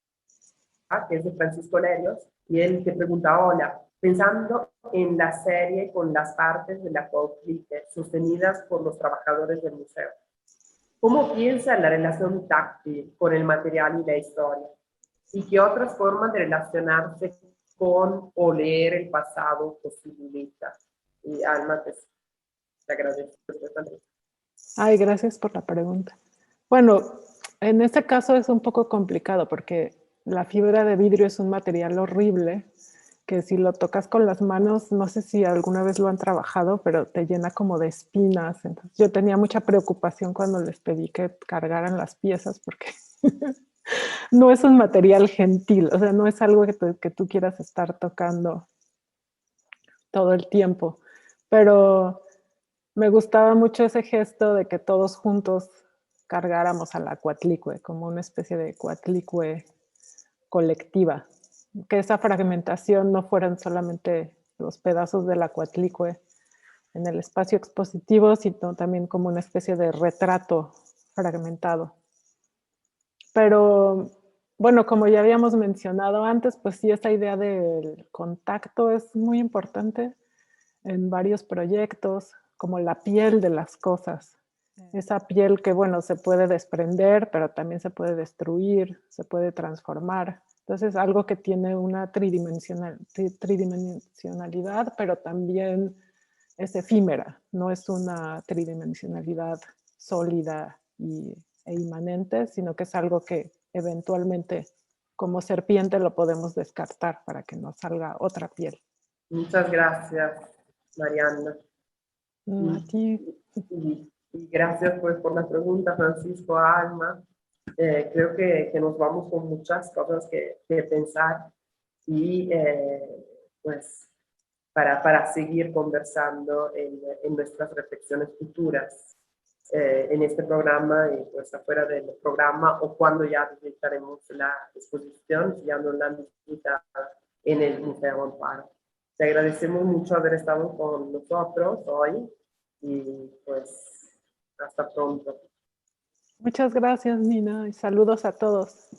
que es de Francisco Lerios, y él te pregunta, hola, pensando en la serie con las partes de la Coahuila sostenidas por los trabajadores del museo, ¿cómo piensa la relación táctil con el material y la historia? ¿Y qué otras formas de relacionarse con o leer el pasado posibilita? Y Alma, te agradezco. Ay, gracias por la pregunta. Bueno, en este caso es un poco complicado porque la fibra de vidrio es un material horrible que si lo tocas con las manos, no sé si alguna vez lo han trabajado, pero te llena como de espinas. Entonces, yo tenía mucha preocupación cuando les pedí que cargaran las piezas porque no es un material gentil, o sea, no es algo que tú quieras estar tocando todo el tiempo. Pero me gustaba mucho ese gesto de que todos juntos cargáramos a la Coatlicue, como una especie de Coatlicue colectiva. que esa fragmentación no fueran solamente los pedazos de la Coatlicue en el espacio expositivo, sino también como una especie de retrato fragmentado. Pero bueno, como ya habíamos mencionado antes, pues sí, esta idea del contacto es muy importante en varios proyectos, como la piel de las cosas. Esa piel que, bueno, se puede desprender, pero también se puede destruir, se puede transformar. Entonces, algo que tiene una tridimensionalidad, pero también es efímera, no es una tridimensionalidad sólida e inmanente, sino que es algo que eventualmente, como serpiente, lo podemos descartar para que nos salga otra piel. Muchas gracias, Mariana. A ti. Y gracias pues por la pregunta, Francisco, Alma. Creo que nos vamos con muchas cosas que pensar y pues para seguir conversando en nuestras reflexiones futuras en este programa y pues afuera del programa o cuando ya visitaremos la exposición, si ya no la han visitado en el Museo Amparo. Te agradecemos mucho haber estado con nosotros hoy y pues hasta pronto. Muchas gracias, Nina, y saludos a todos.